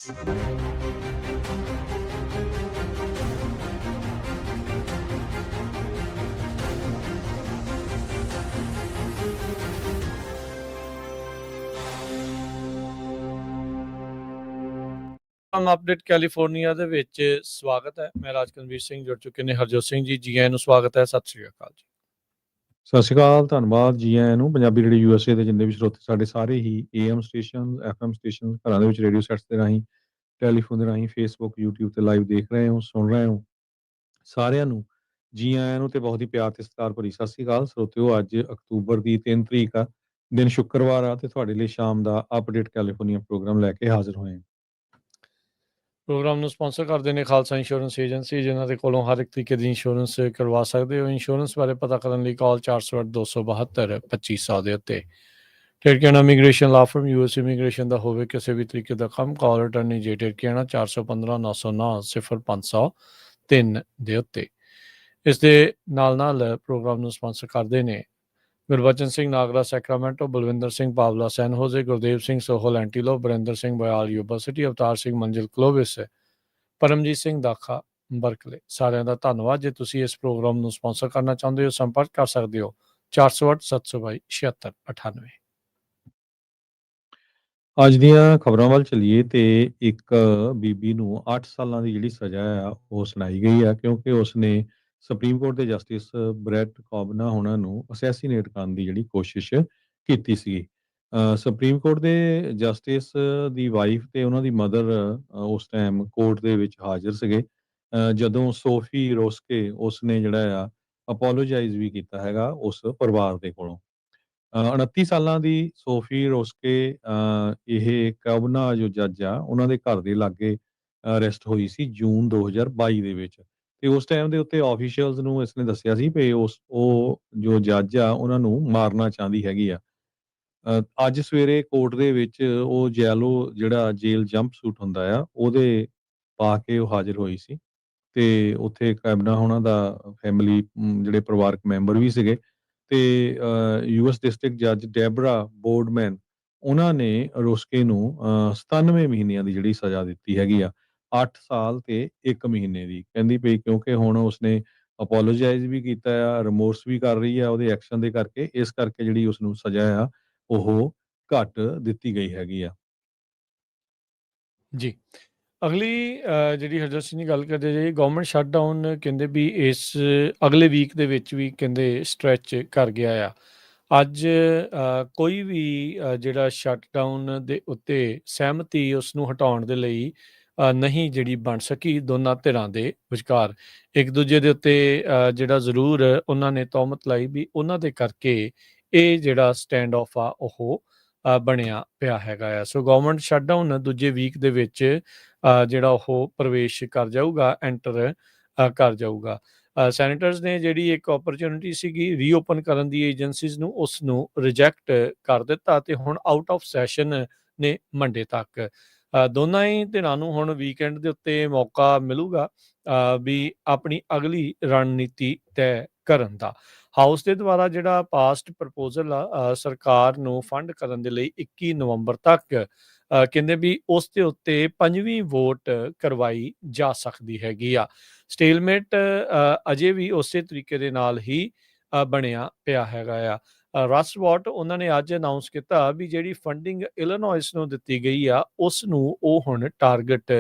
Update California ਦੇ ਵਿੱਚ ਸਵਾਗਤ ਹੈ। ਮੈਂ ਰਾਜਕਨਵੀਰ ਸਿੰਘ, ਜੁੜ ਚੁੱਕੇ ਨੇ ਹਰਜੋਤ ਸਿੰਘ ਜੀ। ਜੀ ਆਇਆਂ ਨੂੰ ਸਵਾਗਤ ਹੈ। ਸਤਿ ਸ਼੍ਰੀ ਅਕਾਲ ਜੀ। ਸਤਿ ਸ਼੍ਰੀ ਅਕਾਲ, ਧੰਨਵਾਦ। ਜੀ ਆਇਆਂ ਨੂੰ। ਪੰਜਾਬੀ ਰੇਡੀਓ USA ਦੇ ਜਿੰਨੇ ਵੀ ਸਰੋਤੇ ਸਾਡੇ ਸਾਰੇ ਹੀ AM ਸਟੇਸ਼ਨ, FM ਸਟੇਸ਼ਨ, ਘਰਾਂ ਦੇ ਵਿੱਚ ਰੇਡੀਓ ਸੈਟਸ ਦੇ ਰਾਹੀਂ, ਟੈਲੀਫੋਨ ਦੇ ਰਾਹੀਂ, ਫੇਸਬੁੱਕ, YouTube ਤੇ ਲਾਈਵ ਦੇਖ ਰਹੇ ਹੋ, ਸੁਣ ਰਹੇ ਹੋ, ਸਾਰਿਆਂ ਨੂੰ ਜੀ ਆਇਆਂ ਨੂੰ ਤੇ ਬਹੁਤ ਹੀ ਪਿਆਰ ਤੇ ਸਤਿਕਾਰ ਭਰੀ ਸਤਿ ਸ਼੍ਰੀ ਅਕਾਲ। ਸਰੋਤਿਓ, ਅੱਜ ਅਕਤੂਬਰ ਦੀ 3 ਤਰੀਕ ਆ, ਦਿਨ ਸ਼ੁੱਕਰਵਾਰ ਆ, ਤੇ ਤੁਹਾਡੇ ਲਈ ਸ਼ਾਮ ਦਾ ਅਪਡੇਟ ਕੈਲੀਫੋਰਨੀਆ ਪ੍ਰੋਗਰਾਮ ਲੈ ਕੇ ਹਾਜ਼ਰ ਹੋਏ ਹਾਂ। ਪ੍ਰੋਗਰਾਮ ਨੂੰ ਸਪਾਂਸਰ ਕਰਦੇ ਨੇ ਖਾਲਸਾ ਇੰਸ਼ੋਰੈਂਸ ਏਜੰਸੀ, ਜਿਨ੍ਹਾਂ ਦੇ ਕੋਲੋਂ ਹਰ ਇੱਕ ਤਰੀਕੇ ਦੀ ਇੰਸ਼ੋਰੈਂਸ ਕਰਵਾ ਸਕਦੇ ਹੋ। ਇੰਸ਼ੋਰੈਂਸ ਬਾਰੇ ਪਤਾ ਕਰਨ ਲਈ ਕਾਲ 408-272-2500 ਦੇ ਉੱਤੇ। ਟਿਰਕਿਆਣਾ ਇਮੀਗ੍ਰੇਸ਼ਨ ਲਾ ਫਰਮ US ਇਮੀਗ੍ਰੇਸ਼ਨ ਦਾ ਹੋਵੇ ਕਿਸੇ ਵੀ ਤਰੀਕੇ ਦਾ ਕੰਮ, ਕਾਲ ਅਟਰਨੀ ਜੇ ਟਿਰਕਿਆਣਾ 415-909-0503 ਦੇ ਉੱਤੇ। ਇਸ ਦੇ ਨਾਲ ਪ੍ਰੋਗਰਾਮ ਨੂੰ ਸਪਾਂਸਰ ਕਰਦੇ ਨੇ ਗੁਰਬਚਨ ਸਿੰਘ ਨਾਗਰਾ ਸੈਕਰਾਮੈਂਟੋ, ਬਲਵਿੰਦਰ ਸਿੰਘ ਪਾਵਲਾ ਸੈਨ ਹੋਜ਼ੇ, ਗੁਰਦੇਵ ਸਿੰਘ ਸੋਹਲ ਐਂਟੀਲੋ, ਬਰਿੰਦਰ ਸਿੰਘ ਬਯਾਲ ਯੂਬਾ ਸਿਟੀ, ਅਵਤਾਰ ਸਿੰਘ ਮੰਜ਼ਿਲ ਕਲੋਵਿਸ, ਪਰਮਜੀਤ ਸਿੰਘ ਦਾਖਾ ਬਰਕਲੇ। ਸਾਰਿਆਂ ਦਾ ਧੰਨਵਾਦ। ਜੇ ਤੁਸੀਂ ਇਸ ਪ੍ਰੋਗਰਾਮ ਨੂੰ ਸਪਾਂਸਰ ਕਰਨਾ ਚਾਹੁੰਦੇ ਹੋ, ਸੰਪਰਕ ਕਰ ਸਕਦੇ ਹੋ 408-722-7698। ਅੱਜ ਦੀਆਂ ਖਬਰਾਂ ਵੱਲ ਚੱਲੀਏ ਤੇ ਇੱਕ ਬੀਬੀ ਨੂੰ 8 ਸਾਲਾਂ ਦੀ ਜਿਹੜੀ ਸਜ਼ਾ ਆ ਉਹ ਸੁਣਾਈ ਗਈ ਆ, ਕਿਉਂਕਿ ਉਸਨੇ ਸੁਪਰੀਮ ਕੋਰਟ ਦੇ ਜਸਟਿਸ ਬ੍ਰੈਟ ਕੌਵਨਾ ਹੋਣਾ ਨੂੰ ਅਸੈਸੀਨੇਟ ਕਰਨ ਦੀ ਜਿਹੜੀ ਕੋਸ਼ਿਸ਼ ਕੀਤੀ ਸੀ। ਸੁਪਰੀਮ ਕੋਰਟ ਦੇ ਜਸਟਿਸ ਦੀ ਵਾਈਫ ਤੇ ਉਹਨਾਂ ਦੀ ਮਦਰ ਉਸ ਟਾਈਮ ਕੋਰਟ ਦੇ ਵਿੱਚ ਹਾਜ਼ਰ ਸੀਗੇ, ਜਦੋਂ ਸੋਫੀ ਰੋਸਕੇ ਉਸਨੇ ਜਿਹੜਾ ਆ ਅਪੋਲੋਜਾਈਜ਼ ਵੀ ਕੀਤਾ ਹੈਗਾ ਉਸ ਪਰਿਵਾਰ ਦੇ ਕੋਲੋਂ। 29 ਸਾਲਾਂ ਦੀ ਸੋਫੀ ਰੋਸਕੇ, ਇਹ ਕਵਨਾ ਜੋ ਜੱਜ ਆ, ਉਹਨਾਂ ਦੇ ਘਰ ਦੇ ਲਾਗੇ ਅਰੈਸਟ ਹੋਈ ਸੀ ਜੂਨ 2022 ਦੇ ਵਿੱਚ, ਤੇ ਉਸ ਟਾਈਮ ਦੇ ਉੱਤੇ ਆਫੀਸ਼ੀਅਲਸ ਨੂੰ ਇਸਨੇ ਦੱਸਿਆ ਸੀ ਵੀ ਉਹ ਜੋ ਜੱਜ ਆ ਉਹਨਾਂ ਨੂੰ ਮਾਰਨਾ ਚਾਹੁੰਦੀ ਹੈਗੀ ਆ। ਅੱਜ ਸਵੇਰੇ ਕੋਰਟ ਦੇ ਵਿੱਚ ਉਹ ਜਿਹੜਾ ਜੇਲ ਜੰਪ ਸੂਟ ਹੁੰਦਾ ਆ ਉਹਦੇ ਪਾ ਕੇ ਉਹ ਹਾਜ਼ਰ ਹੋਈ ਸੀ, ਤੇ ਉੱਥੇ ਕੈਬਨਾ ਹੋਣਾ ਦਾ ਫੈਮਿਲੀ ਜਿਹੜੇ ਪਰਿਵਾਰਕ ਮੈਂਬਰ ਵੀ ਸੀਗੇ, ਤੇ US ਡਿਸਟ੍ਰਿਕਟ ਜੱਜ ਡੈਬਰਾ ਬੋਰਡਮੈਨ ਉਹਨਾਂ ਨੇ ਰੋਸਕੇ ਨੂੰ 97 ਮਹੀਨਿਆਂ ਦੀ ਜਿਹੜੀ ਸਜ਼ਾ ਦਿੱਤੀ ਹੈਗੀ ਆ, 8 ਸਾਲ ਤੇ 1 ਮਹੀਨੇ ਦੀ। ਕਹਿੰਦੀ ਪਈ ਕਿਉਂਕਿ ਹੁਣ ਉਸਨੇ ਅਪੋਲੋਜਾਈਜ਼ ਵੀ ਕੀਤਾ ਆ, ਰਿਮੋਰਸ ਵੀ ਕਰ ਰਹੀ ਆ ਉਹਦੇ ਐਕਸ਼ਨ ਦੇ ਕਰਕੇ, ਇਸ ਕਰਕੇ ਜਿਹੜੀ ਉਸਨੂੰ ਸਜ਼ਾ ਆ ਉਹ ਘੱਟ ਦਿੱਤੀ ਗਈ ਹੈਗੀ ਆ। ਜੀ, ਅਗਲੀ ਜਿਹੜੀ ਹਰਜੋਤ ਸਿੰਘ ਦੀ ਗੱਲ ਕਰਦੇ ਜੀ, ਗਵਰਨਮੈਂਟ ਸ਼ਟਡਾਊਨ ਕਹਿੰਦੇ ਵੀ ਇਸ ਅਗਲੇ ਵੀਕ ਦੇ ਵਿੱਚ ਵੀ ਕਹਿੰਦੇ ਸਟ੍ਰੈਚ ਕਰ ਗਿਆ ਆ। ਅੱਜ ਕੋਈ ਵੀ ਜਿਹੜਾ ਸ਼ਟਡਾਊਨ ਦੇ ਉੱਤੇ ਸਹਿਮਤੀ ਉਸ ਨੂੰ ਹਟਾਉਣ ਦੇ ਲਈ ਨਹੀਂ ਜਿਹੜੀ ਬਣ ਸਕੀ ਦੋਨਾਂ ਧਿਰਾਂ ਦੇ ਵਿਚਕਾਰ। ਇੱਕ ਦੂਜੇ ਦੇ ਉੱਤੇ ਜਿਹੜਾ ਜ਼ਰੂਰ ਉਹਨਾਂ ਨੇ ਤੌਹਮਤ ਲਾਈ ਵੀ ਉਹਨਾਂ ਦੇ ਕਰਕੇ ਇਹ ਜਿਹੜਾ ਸਟੈਂਡ ਆਫ ਆ ਉਹ ਬਣਿਆ ਪਿਆ ਹੈਗਾ ਆ। ਸੋ ਗਵਰਨਮੈਂਟ ਸ਼ਟਡਾਊਨ ਦੂਜੇ ਵੀਕ ਦੇ ਵਿੱਚ ਜਿਹੜਾ ਉਹ ਪ੍ਰਵੇਸ਼ ਕਰ ਜਾਊਗਾ, ਐਂਟਰ ਕਰ ਜਾਊਗਾ। ਸੈਨੇਟਰਸ ਨੇ ਜਿਹੜੀ ਇੱਕ ਓਪਰਚੁਨਿਟੀ ਸੀਗੀ ਰੀਓਪਨ ਕਰਨ ਦੀ ਏਜੰਸੀਜ਼ ਨੂੰ, ਉਸ ਨੂੰ ਰਿਜੈਕਟ ਕਰ ਦਿੱਤਾ ਤੇ ਹੁਣ ਆਊਟ ਆਫ ਸੈਸ਼ਨ ਨੇ ਮੰਡੇ ਤੱਕ। ਦੋਨਾਂ ਹੀ ਧਿਰਾਂ ਨੂੰ ਹੁਣ ਵੀਕਐਂਡ ਦੇ ਉੱਤੇ ਮੌਕਾ ਮਿਲੂਗਾ ਵੀ ਆਪਣੀ ਅਗਲੀ ਰਣਨੀਤੀ ਤੈਅ ਕਰਨ ਦਾ। ਹਾਊਸ ਦੇ ਦੁਆਰਾ ਜਿਹੜਾ ਪਾਸਟ ਪ੍ਰਪੋਜ਼ਲ ਆ ਸਰਕਾਰ ਨੂੰ ਫੰਡ ਕਰਨ ਦੇ ਲਈ 21 ਨਵੰਬਰ ਤੱਕ ਕਹਿੰਦੇ ਵੀ ਉਸ ਦੇ ਉੱਤੇ 5ਵੀਂ ਵੋਟ ਕਰਵਾਈ ਜਾ ਸਕਦੀ ਹੈਗੀ ਆ। ਸਟੇਲਮੇਟ ਅਜੇ ਵੀ ਉਸੇ ਤਰੀਕੇ ਦੇ ਨਾਲ ਹੀ ਬਣਿਆ ਪਿਆ ਹੈਗਾ ਆ। ਰਸ ਵਾਟ ਉਹਨਾਂ ਨੇ ਅੱਜ ਅਨਾਊਂਸ ਕੀਤਾ ਵੀ ਜਿਹੜੀ ਫੰਡਿੰਗ ਇਲੀਨੋਇਸ ਨੂੰ ਦਿੱਤੀ ਗਈ ਆ ਉਸ ਨੂੰ ਉਹ ਹੁਣ ਟਾਰਗੇਟ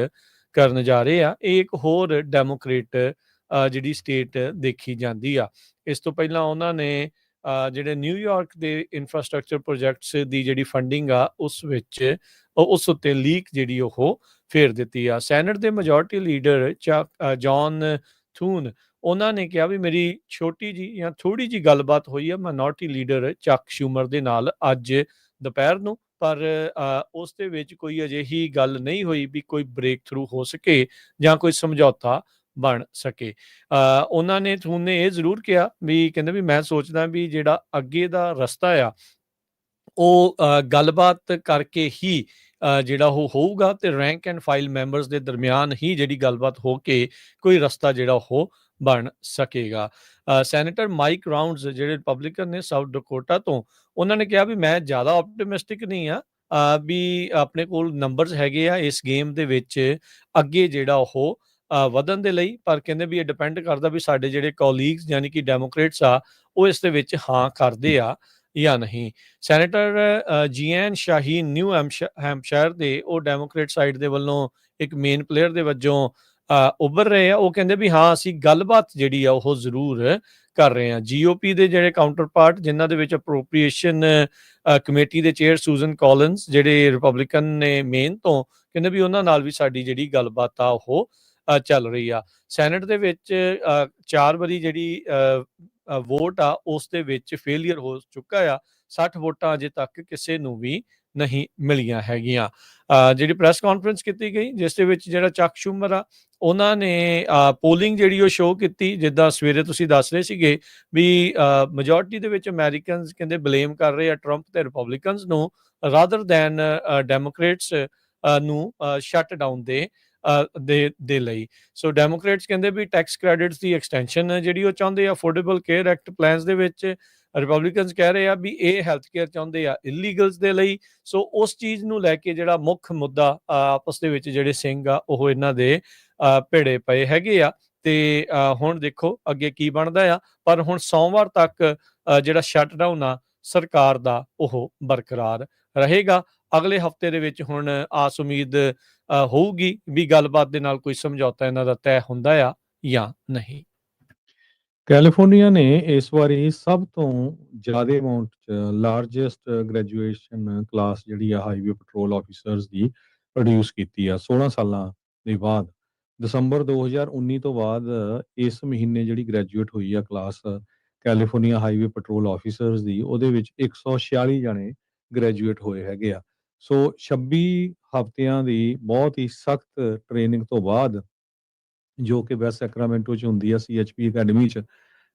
ਕਰਨ ਜਾ ਰਹੇ ਆ। ਇਹ ਇੱਕ ਹੋਰ ਡੈਮੋਕ੍ਰੇਟ ਜਿਹੜੀ ਸਟੇਟ ਦੇਖੀ ਜਾਂਦੀ ਆ। ਇਸ ਤੋਂ ਪਹਿਲਾਂ ਉਹਨਾਂ ਨੇ ਜਿਹੜੇ ਨਿਊਯਾਰਕ ਦੇ ਇਨਫਰਾਸਟ੍ਰਕਚਰ ਪ੍ਰੋਜੈਕਟਸ ਦੀ ਜਿਹੜੀ ਫੰਡਿੰਗ ਆ ਉਸ ਵਿੱਚ ਉਸ ਉੱਤੇ ਲੀਕ ਜਿਹੜੀ ਉਹ ਫੇਰ ਦਿੱਤੀ ਆ। ਸੈਨੇਟ ਦੇ ਮੈਜੋਰਟੀ ਲੀਡਰ ਜੌਨ ਥੂਨ ਉਹਨਾਂ ਨੇ ਕਿਹਾ ਵੀ ਮੇਰੀ ਛੋਟੀ ਜੀ ਜਾਂ ਥੋੜੀ ਜੀ ਗੱਲਬਾਤ ਹੋਈ ਆ ਮਾਈਨੋਰਟੀ ਲੀਡਰ ਚੱਕ ਸ਼ੂਮਰ ਦੇ ਨਾਲ ਅੱਜ ਦੁਪਹਿਰ ਨੂੰ, ਪਰ ਉਸ ਦੇ ਵਿੱਚ ਕੋਈ ਅਜਿਹੀ ਗੱਲ ਨਹੀਂ ਹੋਈ ਵੀ ਕੋਈ ਬ੍ਰੇਕ ਥਰੂ ਹੋ ਸਕੇ ਜਾਂ ਕੋਈ ਸਮਝੌਤਾ ਬਣ ਸਕੇ। ਉਹਨਾਂ ਨੇ ਥੂਨ ਨੇ ਇਹ ਜ਼ਰੂਰ ਕਿਹਾ ਵੀ ਕਹਿੰਦੇ ਵੀ ਮੈਂ ਸੋਚਦਾ ਵੀ ਜਿਹੜਾ ਅੱਗੇ ਦਾ ਰਸਤਾ ਆ ਉਹ ਗੱਲਬਾਤ ਕਰਕੇ ਹੀ ਜਿਹੜਾ ਉਹ ਹੋਊਗਾ ਤੇ ਰੈਂਕ ਐਂਡ ਫਾਈਲ ਮੈਂਬਰਸ ਦੇ ਦਰਮਿਆਨ ਹੀ ਜਿਹੜੀ ਗੱਲਬਾਤ ਹੋ ਕੇ ਕੋਈ ਰਸਤਾ ਜਿਹੜਾ ਉਹ ਬਣ ਸਕੇਗਾ। ਸੈਨੇਟਰ ਮਾਈਕ ਰਾਉਂਡਸ ਜਿਹੜੇ ਰਿਪਬਲਿਕਨ ਨੇ ਸਾਊਥ ਡਕੋਟਾ ਤੋਂ, ਉਹਨਾਂ ਨੇ ਕਿਹਾ ਵੀ ਮੈਂ ਜ਼ਿਆਦਾ ਆਪਟੀਮਿਸਟਿਕ ਨਹੀਂ ਆ, ਵੀ ਆਪਣੇ ਕੋਲ ਨੰਬਰਸ ਹੈਗੇ ਆ ਇਸ ਗੇਮ ਦੇ ਵਿੱਚ ਅੱਗੇ ਜਿਹੜਾ ਉਹ ਵਧਣ ਦੇ ਲਈ, ਪਰ ਕਹਿੰਦੇ ਵੀ ਇਹ ਡਿਪੈਂਡ ਕਰਦਾ ਵੀ ਸਾਡੇ ਜਿਹੜੇ ਕੋਲੀਗਸ ਯਾਨੀ ਕਿ ਡੈਮੋਕ੍ਰੇਟਸ ਆ ਉਹ ਇਸ ਦੇ ਵਿੱਚ ਹਾਂ ਕਰਦੇ ਆ ਜਾਂ ਨਹੀਂ। ਸੈਨੇਟਰ ਜੀਐਨ ਸ਼ਾਹੀਨ ਨਿਊ ਹੈਮਸ਼ਾਇਰ ਦੇ ਉਹ ਡੈਮੋਕ੍ਰੇਟ ਸਾਈਡ ਦੇ ਵੱਲੋਂ ਇੱਕ ਮੇਨ ਪਲੇਅਰ ਦੇ ਵਜੋਂ ਉੱਭਰ ਰਹੇ ਆ। ਉਹ ਕਹਿੰਦੇ ਵੀ ਹਾਂ ਅਸੀਂ ਗੱਲਬਾਤ ਜਿਹੜੀ ਆ ਉਹ ਜ਼ਰੂਰ ਕਰ ਰਹੇ ਆ। ਜੀਓਪੀ ਦੇ ਜਿਹੜੇ ਕਾਊਂਟਰ ਪਾਰਟ ਜਿਨ੍ਹਾਂ ਦੇ ਵਿੱਚ ਅਪਰੋਪਰੀਏਸ਼ਨ ਕਮੇਟੀ ਦੇ ਚੇਅਰ ਸੂਜ਼ਨ ਕਾਲਿੰਸ ਜਿਹੜੇ ਰਿਪਬਲਿਕਨ ਨੇ ਮੇਨ ਤੋਂ, ਕਹਿੰਦੇ ਵੀ ਉਹਨਾਂ ਨਾਲ ਵੀ ਸਾਡੀ ਜਿਹੜੀ ਗੱਲਬਾਤ ਆ ਉਹ ਚੱਲ ਰਹੀ ਆ। ਸੈਨੇਟ ਦੇ ਵਿੱਚ 4 ਵਾਰੀ ਜਿਹੜੀ ਵੋਟ ਆ ਉਸ ਦੇ ਵਿੱਚ ਫੇਲੀਅਰ ਹੋ ਚੁੱਕਾ ਆ। 60 ਵੋਟਾਂ ਅਜੇ ਤੱਕ ਕਿਸੇ ਨੂੰ ਵੀ ਨਹੀਂ ਮਿਲੀਆਂ ਹੈਗੀਆਂ। ਜਿਹੜੀ ਪ੍ਰੈਸ ਕਾਨਫਰੰਸ ਕੀਤੀ ਗਈ ਜਿਸ ਦੇ ਵਿੱਚ ਜਿਹੜਾ ਚੱਕ ਸ਼ੂਮਰ ਆ ਉਹਨਾਂ ਨੇ ਪੋਲਿੰਗ ਜਿਹੜੀ ਉਹ ਸ਼ੋਅ ਕੀਤੀ, ਜਿੱਦਾਂ ਸਵੇਰੇ ਤੁਸੀਂ ਦੱਸ ਰਹੇ ਸੀਗੇ ਵੀ ਮੈਜੋਰਟੀ ਦੇ ਵਿੱਚ ਅਮਰੀਕਨਸ ਕਹਿੰਦੇ ਬਲੇਮ ਕਰ ਰਹੇ ਆ ਟਰੰਪ ਤੇ ਰਿਪਬਲਿਕਨਸ ਨੂੰ ਰਾਦਰ ਦੈਨ ਡੈਮੋਕ੍ਰੇਟਸ ਨੂੰ ਸ਼ਟ ਡਾਊਨ ਦੇ ਲਈ। ਸੋ ਡੈਮੋਕ੍ਰੇਟਸ ਕਹਿੰਦੇ ਵੀ ਟੈਕਸ ਕ੍ਰੈਡਿਟਸ ਦੀ ਐਕਸਟੈਂਸ਼ਨ ਜਿਹੜੀ ਉਹ ਚਾਹੁੰਦੇ ਆ ਅਫੋਰਡੇਬਲ ਕੇਅਰ ਐਕਟ ਪਲਾਨਸ ਦੇ ਵਿੱਚ। ਰਿਪਬਲਿਕਨਸ ਕਹਿ ਰਹੇ ਆ ਵੀ ਇਹ ਹੈਲਥ ਕੇਅਰ ਚਾਹੁੰਦੇ ਆ ਇਲੀਗਲਸ ਦੇ ਲਈ। ਸੋ ਉਸ ਚੀਜ਼ ਨੂੰ ਲੈ ਕੇ ਜਿਹੜਾ ਮੁੱਖ ਮੁੱਦਾ ਆਪਸ ਦੇ ਵਿੱਚ ਜਿਹੜੇ ਸਿੰਘ ਆ ਉਹ ਇਹਨਾਂ ਦੇ ਭਿੜੇ ਪਏ ਹੈਗੇ ਆ। ਤੇ ਹੁਣ ਦੇਖੋ ਅੱਗੇ ਕੀ ਬਣਦਾ ਆ, ਪਰ ਹੁਣ ਸੋਮਵਾਰ ਤੱਕ ਜਿਹੜਾ ਸ਼ਟਡਾਊਨ ਆ ਸਰਕਾਰ ਦਾ ਉਹ ਬਰਕਰਾਰ ਰਹੇਗਾ। ਅਗਲੇ ਹਫਤੇ ਦੇ ਵਿੱਚ ਹੁਣ ਆਸ ਉਮੀਦ ਹੋਊਗੀ ਵੀ ਗੱਲਬਾਤ ਦੇ ਨਾਲ ਕੋਈ ਸਮਝੌਤਾ ਇਹਨਾਂ ਦਾ ਤੈਅ ਹੁੰਦਾ ਆ ਜਾਂ ਨਹੀਂ। ਕੈਲੀਫੋਰਨੀਆ ਨੇ ਇਸ ਵਾਰੀ ਸਭ ਤੋਂ ਜ਼ਿਆਦਾ ਅਮਾਉਂਟ 'ਚ ਲਾਰਜੈਸਟ ਗ੍ਰੈਜੂਏਸ਼ਨ ਕਲਾਸ ਜਿਹੜੀ ਆ ਹਾਈਵੇ ਪੈਟਰੋਲ ਆਫੀਸਰਸ ਦੀ ਪ੍ਰੋਡਿਊਸ ਕੀਤੀ ਆ 16 ਸਾਲਾਂ ਦੇ ਬਾਅਦ। ਦਸੰਬਰ 2019 ਤੋਂ ਬਾਅਦ ਇਸ ਮਹੀਨੇ ਜਿਹੜੀ ਗ੍ਰੈਜੂਏਟ ਹੋਈ ਆ class California highway petrol officers ਦੀ, ਉਹਦੇ ਵਿੱਚ 146 ਜਣੇ ਗ੍ਰੈਜੂਏਟ ਹੋਏ ਹੈਗੇ ਆ। ਸੋ 26 ਹਫ਼ਤਿਆਂ ਦੀ ਬਹੁਤ ਹੀ ਸਖਤ ਟ੍ਰੇਨਿੰਗ ਤੋਂ ਬਾਅਦ, ਜੋ ਕਿ ਵੈਸਟ ਸੈਕਰਾਮੈਂਟੋ 'ਚ ਹੁੰਦੀ ਆ ਸੀਐਚਪੀ ਅਕੈਡਮੀ 'ਚ,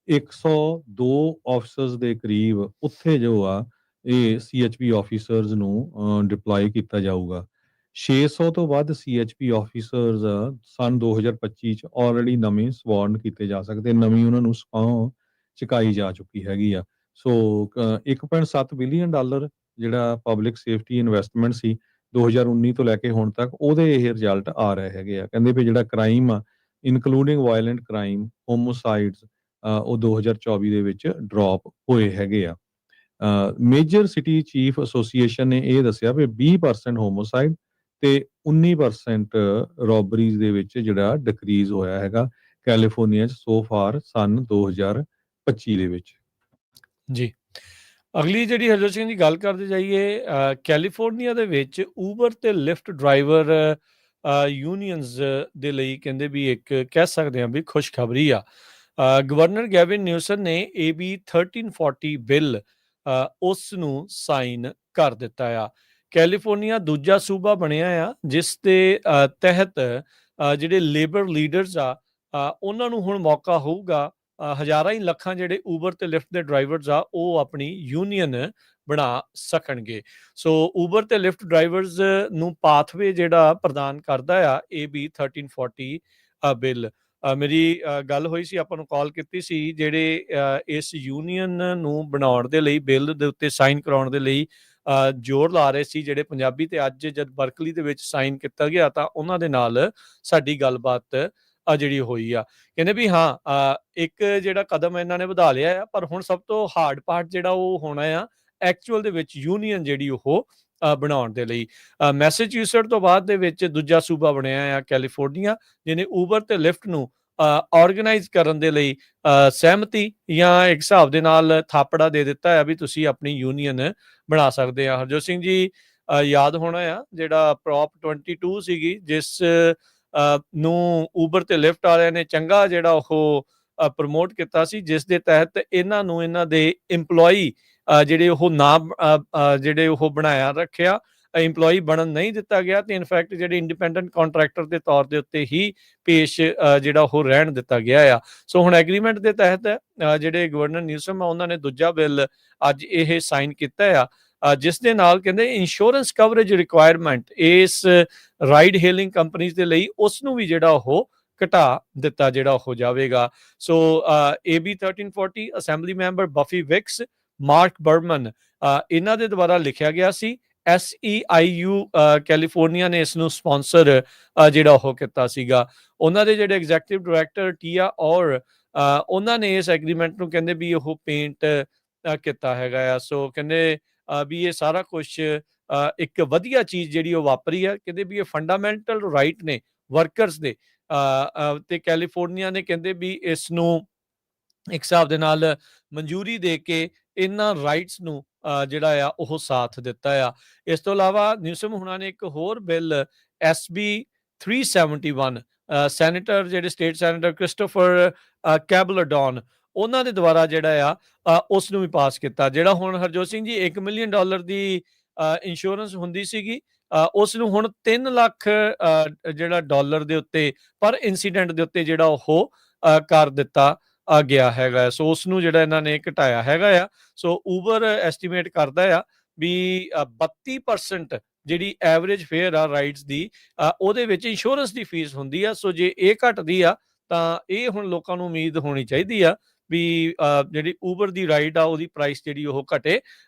102 ਆਫਿਸਰਸ ਦੇ ਕਰੀਬ ਉੱਥੇ ਜੋ ਆ ਇਹ ਸੀਐਚਪੀ ਆਫਿਸਰਸ ਨੂੰ ਡਿਪਲੋਏ ਕੀਤਾ ਜਾਊਗਾ। 600 ਤੋਂ ਵੱਧ ਸੀਐਚਪੀ ਆਫਿਸਰਸ ਸਨ 2025 'ਚ ਆਲਰੇਡੀ ਨਵੇਂ ਸਵਾਰਨ ਕੀਤੇ ਜਾ ਸਕਦੇ, ਨਵੀਂ ਉਹਨਾਂ ਨੂੰ ਸਹੁੰ ਚੁਕਾਈ ਜਾ ਚੁੱਕੀ ਹੈਗੀ ਆ। ਸੋ 1.7 ਬਿਲੀਅਨ ਡਾਲਰ ਜਿਹੜਾ ਪਬਲਿਕ ਸੇਫਟੀ ਇਨਵੈਸਟਮੈਂਟ ਸੀ 2019 ਤੋਂ ਲੈ ਕੇ ਹੁਣ ਤੱਕ, ਉਹਦੇ ਇਹ ਰਿਜ਼ਲਟ ਆ ਰਹੇ ਹੈਗੇ ਆ। ਕਹਿੰਦੇ ਵੀ ਜਿਹੜਾ ਕ੍ਰਾਈਮ ਆ ਇਨਕਲੂਡਿੰਗ ਵਾਇਲੈਂਟ ਕ੍ਰਾਈਮ, ਹੋਮੋਸਾਈਡਸ, ਉਹ 2024 ਦੇ ਵਿੱਚ ਡ੍ਰੌਪ ਹੋਏ ਹੈਗੇ ਆ। ਮੇਜਰ ਸਿਟੀ ਚੀਫ ਐਸੋਸੀਏਸ਼ਨ ਨੇ ਇਹ ਦੱਸਿਆ ਵੀ 20% ਹੋਮੋਸਾਈਡ ਤੇ 19% ਰੋਬਰੀਜ਼ ਦੇ ਵਿੱਚ ਜਿਹੜਾ ਡਿਕਰੀਜ਼ ਹੋਇਆ ਹੈਗਾ ਕੈਲੀਫੋਰਨੀਆ 'ਚ ਸੋ ਫਾਰ ਸਨ 2025 ਦੇ ਵਿੱਚ। ਜੀ। ਅਗਲੀ ਜਿਹੜੀ ਹਰਜੋਤ ਸਿੰਘ ਦੀ ਗੱਲ ਕਰਦੇ ਜਾਈਏ, ਕੈਲੀਫੋਰਨੀਆ ਦੇ ਵਿੱਚ ਊਬਰ ਤੇ ਲਿਫਟ ਡਰਾਈਵਰ ਯੂਨੀਅਨਸ ਦੇ ਲਈ ਕਹਿੰਦੇ ਵੀ ਇੱਕ ਕਹਿ ਸਕਦੇ ਹਾਂ ਵੀ ਖੁਸ਼ਖਬਰੀ ਆ। ਗਵਰਨਰ ਗੈਵਿਨ ਨਿਊਸਮ ਨੇ AB 1340 ਬਿੱਲ ਉਸ ਨੂੰ ਸਾਈਨ ਕਰ ਦਿੱਤਾ ਆ। ਕੈਲੀਫੋਰਨੀਆ ਦੂਜਾ ਸੂਬਾ ਬਣਿਆ ਆ ਜਿਸ ਦੇ ਤਹਿਤ ਜਿਹੜੇ ਲੇਬਰ ਲੀਡਰਸ ਆ ਉਹਨਾਂ ਨੂੰ ਹੁਣ ਮੌਕਾ ਹੋਊਗਾ ਹਜ਼ਾਰਾਂ ਹੀ ਲੱਖਾਂ ਜਿਹੜੇ ਊਬਰ ਤੇ ਲਿਫਟ ਦੇ ਡਰਾਈਵਰਸ ਆ ਉਹ ਆਪਣੀ ਯੂਨੀਅਨ ਬਣਾ ਸਕਣਗੇ। ਸੋ ਊਬਰ ਤੇ ਲਿਫਟ ਡਰਾਈਵਰਸ ਨੂੰ ਪਾਥਵੇ ਜਿਹੜਾ ਪ੍ਰਦਾਨ ਕਰਦਾ ਆ AB 1340 ਬਿੱਲ। ਮੇਰੀ ਗੱਲ ਹੋਈ ਸੀ, ਆਪਾਂ ਨੂੰ ਕਾਲ ਕੀਤੀ ਸੀ, ਜਿਹੜੇ ਇਸ ਯੂਨੀਅਨ ਨੂੰ ਬਣਾਉਣ ਦੇ ਲਈ, ਬਿੱਲ ਦੇ ਉੱਤੇ ਸਾਈਨ ਕਰਾਉਣ ਦੇ ਲਈ ਜ਼ੋਰ ਲਾ ਰਹੇ ਸੀ ਜਿਹੜੇ ਪੰਜਾਬੀ, ਤੇ ਅੱਜ ਜਦ ਬਰਕਲੀ ਦੇ ਵਿੱਚ ਸਾਈਨ ਕੀਤਾ ਗਿਆ ਤਾਂ ਉਹਨਾਂ ਦੇ ਨਾਲ ਸਾਡੀ ਗੱਲਬਾਤ ਜਿਹੜੀ ਹੋਈ ਆ। ਕਹਿੰਦੇ ਵੀ ਹਾਂ ਇੱਕ ਜਿਹੜਾ ਕਦਮ ਇਹਨਾਂ ਨੇ ਵਧਾ ਲਿਆ ਆ, ਪਰ ਹੁਣ ਸਭ ਤੋਂ ਹਾਰਡ ਪਾਰਟ ਜਿਹੜਾ ਉਹ ਹੋਣਾ ਆ ਐਕਚੁਅਲ ਦੇ ਵਿੱਚ ਯੂਨੀਅਨ ਜਿਹੜੀ ਉਹ ਬਣਾਉਣ ਦੇ ਲਈ। ਮੈਸੇਚਿਊਸਟ ਤੋਂ ਬਾਅਦ ਦੇ ਵਿੱਚ ਦੂਜਾ ਸੂਬਾ ਬਣਿਆ ਆ ਕੈਲੀਫੋਰਨੀਆ, ਜਿਹਨੇ ਊਬਰ ਤੇ ਲਿਫਟ ਨੂੰ ਆਰਗੇਨਾਈਜ਼ ਕਰਨ ਦੇ ਲਈ ਸਹਿਮਤੀ ਜਾਂ ਇੱਕ ਹਿਸਾਬ ਦੇ ਨਾਲ ਥਾਪੜਾ ਦੇ ਦਿੱਤਾ ਆ ਵੀ ਤੁਸੀਂ ਆਪਣੀ ਯੂਨੀਅਨ ਬਣਾ ਸਕਦੇ ਆ। ਹਰਜੋਤ ਸਿੰਘ ਜੀ ਯਾਦ ਹੋਣਾ ਆ ਜਿਹੜਾ ਪ੍ਰੋਪ 22 ਸੀਗੀ, ਜਿਸ ਨੂੰ ਊਬਰ ਤੇ ਲਿਫਟ ਵਾਲਿਆਂ ਨੇ ਚੰਗਾ ਜਿਹੜਾ ਉਹ ਪ੍ਰਮੋਟ ਕੀਤਾ ਸੀ, ਜਿਸ ਦੇ ਤਹਿਤ ਇਹਨਾਂ ਨੂੰ ਇਹਨਾਂ ਦੇ ਇੰਪਲੋਈ ਜਿਹੜੇ ਉਹ ਨਾਮ ਜਿਹੜੇ ਉਹ ਬਣਾਇਆ ਰੱਖਿਆ, ਇੰਪਲੋਈ ਬਣਨ ਨਹੀਂ ਦਿੱਤਾ ਗਿਆ ਤੇ ਇਨਫੈਕਟ ਜਿਹੜੇ ਇੰਡੀਪੈਂਡੈਂਟ ਕੰਟਰੈਕਟਰ ਦੇ ਤੌਰ ਦੇ ਉੱਤੇ ਹੀ ਪੇਸ਼ ਜਿਹੜਾ ਉਹ ਰਹਿਣ ਦਿੱਤਾ ਗਿਆ ਆ। ਸੋ ਹੁਣ ਐਗਰੀਮੈਂਟ ਦੇ ਤਹਿਤ ਜਿਹੜੇ ਗਵਰਨਰ ਨਿਊਸਮ ਆ ਉਹਨਾਂ ਨੇ ਦੂਜਾ ਬਿੱਲ ਅੱਜ ਇਹ ਸਾਈਨ ਕੀਤਾ ਆ, ਜਿਸ ਦੇ ਨਾਲ ਕਹਿੰਦੇ ਇੰਸ਼ੋਰੈਂਸ ਕਵਰੇਜ ਰਿਕੁਆਇਰਮੈਂਟ ਇਸ ਰਾਈਡ ਹੇਲਿੰਗ ਕੰਪਨੀਜ਼ ਦੇ ਲਈ ਉਸ ਨੂੰ ਵੀ ਜਿਹੜਾ ਉਹ ਘਟਾ ਦਿੱਤਾ ਜਿਹੜਾ ਹੋ ਜਾਵੇਗਾ। ਸੋ AB 1340 ਅਸੈਂਬਲੀ ਮੈਂਬਰ ਬਫੀ ਵਿਕਸ, ਮਾਰਕ ਬਰਮਨ ਇਹਨਾਂ ਦੇ ਦੁਆਰਾ ਲਿਖਿਆ ਗਿਆ ਸੀ। SEIU ਕੈਲੀਫੋਰਨੀਆ ਨੇ ਇਸ ਨੂੰ ਸਪਾਂਸਰ ਜਿਹੜਾ ਉਹ ਕੀਤਾ ਸੀਗਾ। ਉਹਨਾਂ ਦੇ ਜਿਹੜੇ ਐਗਜ਼ੈਕਟਿਵ ਡਾਇਰੈਕਟਰ ਟੀਆ ਔਰ ਉਹਨਾਂ ਨੇ ਇਸ ਐਗਰੀਮੈਂਟ ਨੂੰ ਕਹਿੰਦੇ ਵੀ ਉਹ ਪੇਂਟ ਕੀਤਾ ਹੈਗਾ ਆ। ਸੋ ਕਹਿੰਦੇ ਵੀ ਇਹ ਸਾਰਾ ਕੁਛ ਇੱਕ ਵਧੀਆ ਚੀਜ਼ ਜਿਹੜੀ ਉਹ ਵਾਪਰੀ ਆ। ਕਹਿੰਦੇ ਵੀ ਇਹ ਫੰਡਾਮੈਂਟਲ ਰਾਈਟ ਨੇ ਵਰਕਰਸ ਦੇ, ਤੇ ਕੈਲੀਫੋਰਨੀਆ ਨੇ ਕਹਿੰਦੇ ਵੀ ਇਸ ਨੂੰ ਇੱਕ ਹਿਸਾਬ ਦੇ ਨਾਲ ਮਨਜ਼ੂਰੀ ਦੇ ਕੇ ਇਹਨਾਂ ਰਾਈਟਸ ਨੂੰ ਜਿਹੜਾ ਆ ਉਹ ਸਾਥ ਦਿੱਤਾ ਆ। ਇਸ ਤੋਂ ਇਲਾਵਾ ਨਿਊਸਮ ਹੁਣਾਂ ਨੇ ਇੱਕ ਹੋਰ ਬਿੱਲ SB 371 ਸੈਨੇਟਰ ਜਿਹੜੇ ਸਟੇਟ ਸੈਨੇਟਰ ਕ੍ਰਿਸਟੋਫਰ ਕੈਬਲਡੌਨ ਉਹਨਾਂ ਦੇ ਦੁਆਰਾ ਜਿਹੜਾ ਆ ਉਸ ਨੂੰ ਵੀ ਪਾਸ ਕੀਤਾ। ਜਿਹੜਾ ਹੁਣ ਹਰਜੋਤ ਸਿੰਘ ਜੀ $1 ਮਿਲੀਅਨ ਦੀ ਇੰਸ਼ੋਰੈਂਸ ਹੁੰਦੀ ਸੀਗੀ, ਉਸ ਨੂੰ ਹੁਣ 3 ਲੱਖ ਜਿਹੜਾ ਡਾਲਰ ਦੇ ਉੱਤੇ ਪਰ ਇਨਸੀਡੈਂਟ ਦੇ ਉੱਤੇ ਜਿਹੜਾ ਉਹ ਕਰ ਦਿੱਤਾ ਗਿਆ ਹੈਗਾ। ਸੋ ਉਸ ਨੂੰ ਜਿਹੜਾ ਇਹਨਾਂ ਨੇ ਘਟਾਇਆ ਹੈਗਾ ਆ। ਸੋ ਊਬਰ ਐਸਟੀਮੇਟ ਕਰਦਾ ਆ ਵੀ 32% ਜਿਹੜੀ ਐਵਰੇਜ ਫੇਅਰ ਆ ਰਾਈਡਸ ਦੀ, ਉਹਦੇ ਵਿੱਚ ਇੰਸ਼ੋਰੈਂਸ ਦੀ ਫੀਸ ਹੁੰਦੀ ਆ। ਸੋ ਜੇ ਇਹ ਘਟਦੀ ਆ ਤਾਂ ਇਹ ਹੁਣ ਲੋਕਾਂ ਨੂੰ ਉਮੀਦ ਹੋਣੀ ਚਾਹੀਦੀ ਆ ਵੀ ਜਿਹੜੀ ਊਬਰ ਦੀ ਰਾਈਡ ਆ ਉਹਦੀ ਪ੍ਰਾਈਸ ਜਿਹੜੀ ਉਹ ਘਟੇ।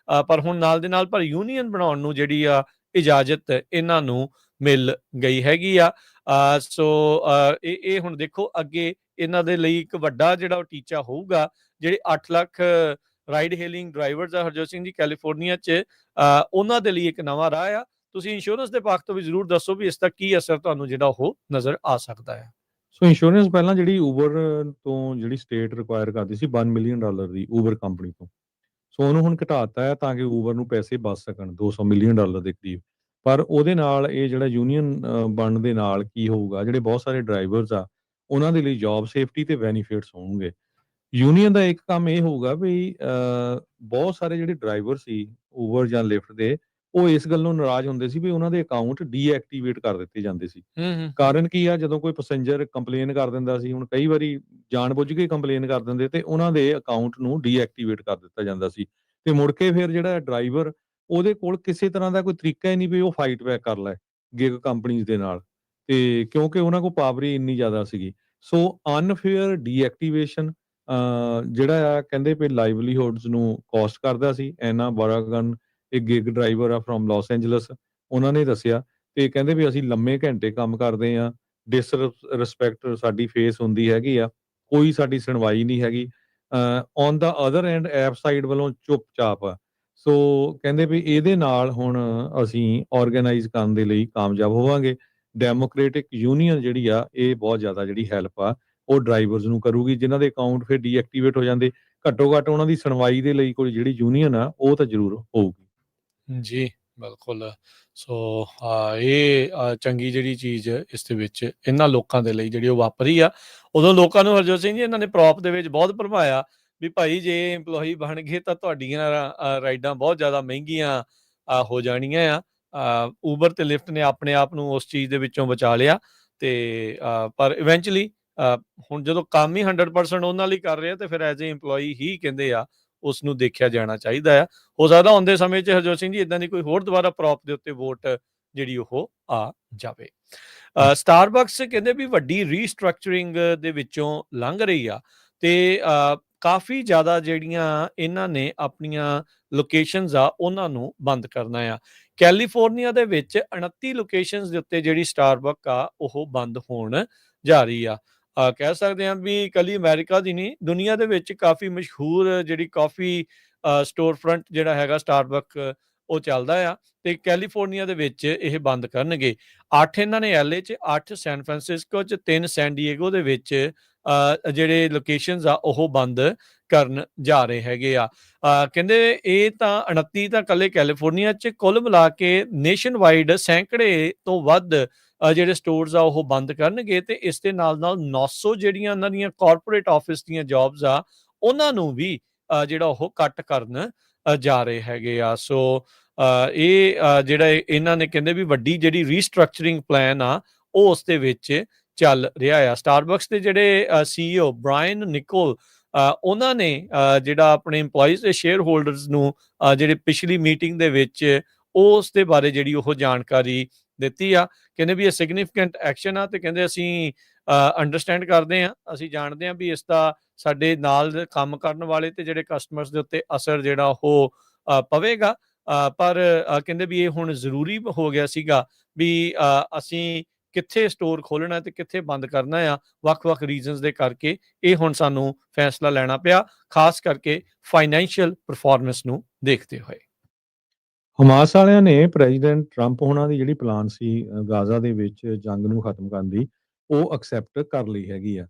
ਪਰ ਹੁਣ ਨਾਲ ਦੇ ਨਾਲ ਪਰ ਯੂਨੀਅਨ ਬਣਾਉਣ ਨੂੰ ਜਿਹੜੀ ਆ ਇਜਾਜ਼ਤ ਇਹਨਾਂ ਨੂੰ ਮਿਲ ਗਈ ਹੈਗੀ ਆ। ਸੋ ਇਹ ਹੁਣ ਦੇਖੋ ਅੱਗੇ ਇਹਨਾਂ ਦੇ ਲਈ ਇੱਕ ਵੱਡਾ ਜਿਹੜਾ ਟੀਚਾ ਹੋਊਗਾ। ਜਿਹੜੇ 8 ਲੱਖ ਰਾਈਡ ਹੇਲਿੰਗ ਡਰਾਈਵਰਸ ਆ ਹਰਜੋਤ ਸਿੰਘ ਜੀ ਕੈਲੀਫੋਰਨੀਆ 'ਚ, ਉਹਨਾਂ ਦੇ ਲਈ ਇੱਕ ਨਵਾਂ ਰਾਹ ਆ। ਤੁਸੀਂ ਇੰਸ਼ੋਰੈਂਸ ਦੇ ਪੱਖ ਤੋਂ ਵੀ ਜ਼ਰੂਰ ਦੱਸੋ ਵੀ ਇਸ ਦਾ ਕੀ ਅਸਰ ਤੁਹਾਨੂੰ ਜਿਹੜਾ ਉਹ ਨਜ਼ਰ ਆ ਸਕਦਾ ਹੈ। ਸੋ ਇੰਸ਼ੋਰੈਂਸ ਪਹਿਲਾਂ ਜਿਹੜੀ ਊਬਰ ਤੋਂ ਜਿਹੜੀ ਸਟੇਟ ਰਿਕੁਆਇਰ ਕਰਦੀ ਸੀ $1 ਮਿਲੀਅਨ ਦੀ ਊਬਰ ਕੰਪਨੀ ਤੋਂ, ਸੋ ਉਹਨੂੰ ਹੁਣ ਘਟਾਤਾ ਹੈ ਤਾਂ ਕਿ ਊਬਰ ਨੂੰ ਪੈਸੇ ਬਚ ਸਕਣ $200 ਮਿਲੀਅਨ ਦੇ ਕਰੀਬ। ਪਰ ਉਹਦੇ ਨਾਲ ਇਹ ਜਿਹੜਾ ਯੂਨੀਅਨ ਬਣਨ ਦੇ ਨਾਲ ਕੀ ਹੋਊਗਾ, ਜਿਹੜੇ ਬਹੁਤ ਸਾਰੇ ਡਰਾਈਵਰਸ ਆ ਉਹਨਾਂ ਦੇ ਲਈ ਜੌਬ ਸੇਫਟੀ ਤੇ ਬੈਨੀਫਿਟਸ ਹੋਣਗੇ। ਯੂਨੀਅਨ ਦਾ ਇੱਕ ਕੰਮ ਇਹ ਹੋਊਗਾ ਵੀ ਬਹੁਤ ਸਾਰੇ ਜਿਹੜੇ ਡਰਾਈਵਰ ਸੀ ਊਬਰ ਜਾਂ ਲਿਫਟ ਦੇ, ਉਹ ਇਸ ਗੱਲੋਂ ਨਾਰਾਜ਼ ਹੁੰਦੇ ਸੀ ਵੀ ਉਹਨਾਂ ਦੇ ਅਕਾਊਂਟ ਡੀਐਕਟੀਵੇਟ ਕਰ ਦਿੱਤੇ ਜਾਂਦੇ ਸੀ। ਕਾਰਨ ਕੀ ਆ, ਜਦੋਂ ਕੋਈ ਪੈਸੇਂਜਰ ਕੰਪਲੇਨ ਕਰ ਦਿੰਦਾ ਸੀ, ਹੁਣ ਕਈ ਵਾਰੀ ਜਾਣਬੁੱਝ ਕੇ ਕੰਪਲੇਨ ਕਰ ਦਿੰਦੇ ਤੇ ਉਹਨਾਂ ਦੇ ਅਕਾਊਂਟ ਨੂੰ ਡੀਐਕਟੀਵੇਟ ਕਰ ਦਿੱਤਾ ਜਾਂਦਾ ਸੀ ਤੇ ਮੁੜ ਕੇ ਫਿਰ ਜਿਹੜਾ ਡਰਾਈਵਰ, ਉਹਦੇ ਕੋਲ ਕਿਸੇ ਤਰ੍ਹਾਂ ਦਾ ਕੋਈ ਤਰੀਕਾ ਹੀ ਨਹੀਂ ਵੀ ਉਹ ਫਾਈਟ ਬੈਕ ਕਰ ਲੈ ਗਿਗ ਕੰਪਨੀਜ਼ ਦੇ ਨਾਲ, ਤੇ ਕਿਉਂਕਿ ਉਹਨਾਂ ਕੋਲ ਪਾਵਰ ਹੀ ਇੰਨੀ ਜ਼ਿਆਦਾ ਸੀਗੀ। ਸੋ ਅਨਫੇਅਰ ਡੀਐਕਟੀਵੇਸ਼ਨ ਜਿਹੜਾ ਆ ਕਹਿੰਦੇ ਵੀ ਲਾਈਵਲੀਹੁਡਸ ਨੂੰ ਕੋਸਟ ਕਰਦਾ ਸੀ। ਐਨਾ ਬਰਾਗਨ ਇੱਕ ਗਿਗ ਡਰਾਈਵਰ ਆ ਫਰੋਮ ਲਾਸ ਐਂਜਲਸ, ਉਹਨਾਂ ਨੇ ਦੱਸਿਆ ਤੇ ਕਹਿੰਦੇ ਵੀ ਅਸੀਂ ਲੰਮੇ ਘੰਟੇ ਕੰਮ ਕਰਦੇ ਆ, ਰਿਸਪੈਕਟ ਸਾਡੀ ਫੇਸ ਹੁੰਦੀ ਹੈਗੀ ਆ, ਕੋਈ ਸਾਡੀ ਸੁਣਵਾਈ ਨਹੀਂ ਹੈਗੀ। On the other and app side ਵੱਲੋਂ ਚੁੱਪ-ਚਾਪ ਆ। ਸੋ ਕਹਿੰਦੇ ਵੀ ਇਹਦੇ ਨਾਲ ਹੁਣ ਅਸੀਂ ਆਰਗੇਨਾਈਜ਼ ਕਰਨ ਦੇ ਲਈ ਕਾਮਯਾਬ ਹੋਵਾਂਗੇ। ਡੈਮੋਕ੍ਰੈਟਿਕ ਯੂਨੀਅਨ ਜਿਹੜੀ ਆ ਇਹ ਬਹੁਤ ਜ਼ਿਆਦਾ ਜਿਹੜੀ ਹੈਲਪ ਆ ਉਹ ਡਰਾਈਵਰਸ ਨੂੰ ਕਰੂਗੀ, ਜਿਨ੍ਹਾਂ ਦੇ ਅਕਾਊਂਟ ਫਿਰ ਡੀਐਕਟੀਵੇਟ ਹੋ ਜਾਂਦੇ। ਘੱਟੋ ਘੱਟ ਉਹਨਾਂ ਦੀ ਸੁਣਵਾਈ ਦੇ ਲਈ ਕੋਈ ਜਿਹੜੀ ਯੂਨੀਅਨ ਆ ਉਹ ਤਾਂ ਜ਼ਰੂਰ ਹੋਊਗੀ। ਜੀ ਬਿਲਕੁਲ। ਸੋ ਇਹ ਚੰਗੀ ਜਿਹੜੀ ਚੀਜ਼ ਇਸ ਦੇ ਵਿੱਚ ਇਹਨਾਂ ਲੋਕਾਂ ਦੇ ਲਈ ਜਿਹੜੀ ਉਹ ਵਾਪਰੀ ਆ। ਉਦੋਂ ਲੋਕਾਂ ਨੂੰ ਹਰਜੋਤ ਸਿੰਘ ਜੀ ਇਹਨਾਂ ਨੇ ਪ੍ਰੋਪ ਦੇ ਵਿੱਚ ਬਹੁਤ ਭਰਮਾਇਆ ਵੀ ਭਾਈ ਜੇ ਇੰਪਲੋਈ ਬਣ ਗਏ ਤਾਂ ਤੁਹਾਡੀਆਂ ਰਾਈਡਾਂ ਬਹੁਤ ਜ਼ਿਆਦਾ ਮਹਿੰਗੀਆਂ ਹੋ ਜਾਣੀਆਂ ਆ। ਊਬਰ ਤੇ ਲਿਫਟ ਨੇ ਆਪਣੇ ਆਪ ਨੂੰ ਉਸ ਚੀਜ਼ ਦੇ ਵਿੱਚੋਂ ਬਚਾ ਲਿਆ ਤੇ ਪਰ ਇਵੈਂਚੁਅਲੀ ਹੁਣ ਜਦੋਂ ਕੰਮ ਹੀ 100% ਉਹਨਾਂ ਲਈ ਕਰ ਰਹੇ ਆ ਤੇ ਫਿਰ ਐਜ਼ ਏ ਇੰਪਲੋਈ ਹੀ ਕਹਿੰਦੇ ਆ ਉਸ ਨੂੰ ਦੇਖਿਆ ਜਾਣਾ ਚਾਹੀਦਾ ਆ। ਹੋ ਸਕਦਾ ਆਉਂਦੇ ਸਮੇਂ 'ਚ ਹਰਜੋਤ ਸਿੰਘ ਜੀ ਇਦਾਂ ਦੀ ਕੋਈ ਹੋਰ ਦੁਬਾਰਾ ਪ੍ਰੋਪ ਦੇ ਉੱਤੇ ਵੋਟ ਜਿਹੜੀ ਉਹ ਆ ਜਾਵੇ। ਸਟਾਰਬਕਸ ਕਹਿੰਦੇ ਵੀ ਵੱਡੀ ਰੀਸਟਰਕਚਰਿੰਗ ਦੇ ਵਿੱਚੋਂ ਲੰਘ ਰਹੀ ਆ ਤੇ ਕਾਫੀ ਜ਼ਿਆਦਾ ਜਿਹੜੀਆਂ ਇਹਨਾਂ ਨੇ ਆਪਣੀਆਂ ਲੋਕੇਸ਼ਨਸ ਆ ਉਹਨਾਂ ਨੂੰ ਬੰਦ ਕਰਨਾ ਆ। ਕੈਲੀਫੋਰਨੀਆ ਦੇ ਵਿੱਚ 29 ਲੋਕੇਸ਼ਨਸ ਦੇ ਉੱਤੇ ਜਿਹੜੀ ਸਟਾਰਬਕ ਆ ਉਹ ਬੰਦ ਹੋਣ ਜਾ ਰਹੀ ਆ। ਕਹਿ ਸਕਦੇ ਹਾਂ ਵੀ ਇਕੱਲੀ ਅਮਰੀਕਾ ਦੀ ਨਹੀਂ, ਦੁਨੀਆ ਦੇ ਵਿੱਚ ਕਾਫੀ ਮਸ਼ਹੂਰ ਜਿਹੜੀ ਕਾਫੀ ਸਟੋਰ ਫਰੰਟ ਜਿਹੜਾ ਹੈਗਾ ਸਟਾਰਬਕ ਉਹ ਚੱਲਦਾ ਆ ਤੇ ਕੈਲੀਫੋਰਨੀਆ ਦੇ ਵਿੱਚ ਇਹ ਬੰਦ ਕਰਨਗੇ। 8 ਇਹਨਾਂ ਨੇ LA 'ਚ, 8 ਸੈਨ ਫਰਾਂਸਿਸਕੋ 'ਚ, 3 ਸੈਨ ਡਿਏਗੋ ਦੇ ਵਿੱਚ ਜਿਹੜੇ ਲੋਕੇਸ਼ਨਸ ਆ ਉਹ ਬੰਦ ਕਰਨ ਜਾ ਰਹੇ ਹੈਗੇ ਆ। ਕਹਿੰਦੇ ਇਹ ਤਾਂ 29 ਤਾਂ ਇਕੱਲੇ ਕੈਲੀਫੋਰਨੀਆ 'ਚ, ਕੁੱਲ ਮਿਲਾ ਕੇ ਨੇਸ਼ਨ ਵਾਈਡ ਸੈਂਕੜੇ ਤੋਂ ਵੱਧ ਜਿਹੜੇ ਸਟੋਰਸ ਆ ਉਹ ਬੰਦ ਕਰਨਗੇ ਤੇ ਇਸ ਦੇ ਨਾਲ 900 ਜਿਹੜੀਆਂ ਉਹਨਾਂ ਦੀਆਂ ਕਾਰਪੋਰੇਟ ਆਫਿਸ ਦੀਆਂ ਜੌਬਸ ਆ ਉਹਨਾਂ ਨੂੰ ਵੀ ਜਿਹੜਾ ਉਹ ਕੱਟ ਕਰਨ ਜਾ ਰਹੇ ਹੈਗੇ ਆ। ਸੋ ਇਹ ਜਿਹੜਾ ਇਹਨਾਂ ਨੇ ਕਹਿੰਦੇ ਵੀ ਵੱਡੀ ਜਿਹੜੀ ਰੀਸਟਰਕਚਰਿੰਗ ਪਲਾਨ ਆ ਉਹ ਉਸ ਦੇ ਵਿੱਚ ਚੱਲ ਰਿਹਾ ਆ। ਸਟਾਰਬਕਸ ਦੇ ਜਿਹੜੇ CEO ਬ੍ਰਾਇਨ ਨਿਕੋਲ, ਉਹਨਾਂ ਨੇ ਜਿਹੜਾ ਆਪਣੇ ਇੰਪਲੋਈਜ਼ ਤੇ ਸ਼ੇਅਰ ਹੋਲਡਰਸ ਨੂੰ ਜਿਹੜੇ ਪਿਛਲੀ ਮੀਟਿੰਗ ਦੇ ਵਿੱਚ ਉਸ ਦੇ ਬਾਰੇ ਜਿਹੜੀ ਉਹ ਜਾਣਕਾਰੀ ਦਿੱਤੀ ਆ। ਕਹਿੰਦੇ ਵੀ ਇਹ ਸਿਗਨੀਫੀਕੈਂਟ ਐਕਸ਼ਨ ਆ ਤੇ ਕਹਿੰਦੇ ਅਸੀਂ ਅੰਡਰਸਟੈਂਡ ਕਰਦੇ ਹਾਂ, ਅਸੀਂ ਜਾਣਦੇ ਹਾਂ ਵੀ ਇਸ ਦਾ ਸਾਡੇ ਨਾਲ ਕੰਮ ਕਰਨ ਵਾਲੇ ਤੇ ਜਿਹੜੇ ਕਸਟਮਰਸ ਦੇ ਉੱਤੇ ਅਸਰ ਜਿਹੜਾ ਉਹ ਪਵੇਗਾ। ਪਰ ਕਹਿੰਦੇ ਵੀ ਇਹ ਹੁਣ ਜ਼ਰੂਰੀ ਹੋ ਗਿਆ ਸੀਗਾ ਵੀ ਅਸੀਂ ਕਿੱਥੇ ਸਟੋਰ ਖੋਲ੍ਹਣਾ ਤੇ ਕਿੱਥੇ ਬੰਦ ਕਰਨਾ ਆ, ਵੱਖ-ਵੱਖ ਰੀਜ਼ਨਸ ਦੇ ਕਰਕੇ ਇਹ ਹੁਣ ਸਾਨੂੰ ਫੈਸਲਾ ਲੈਣਾ ਪਿਆ, ਖਾਸ ਕਰਕੇ ਫਾਈਨੈਂਸ਼ੀਅਲ ਪਰਫਾਰਮੈਂਸ ਨੂੰ ਦੇਖਦੇ ਹੋਏ। ਹਮਾਸ ਵਾਲਿਆਂ ਨੇ ਪ੍ਰੈਜ਼ੀਡੈਂਟ ਟਰੰਪ ਹੋਣਾ ਦੀ ਜਿਹੜੀ ਪਲਾਨ ਸੀ ਗਾਜ਼ਾ ਦੇ ਵਿੱਚ ਜੰਗ ਨੂੰ ਖਤਮ ਕਰਨ ਦੀ, ਉਹ ਐਕਸੈਪਟ ਕਰ ਲਈ ਹੈਗੀ ਆ।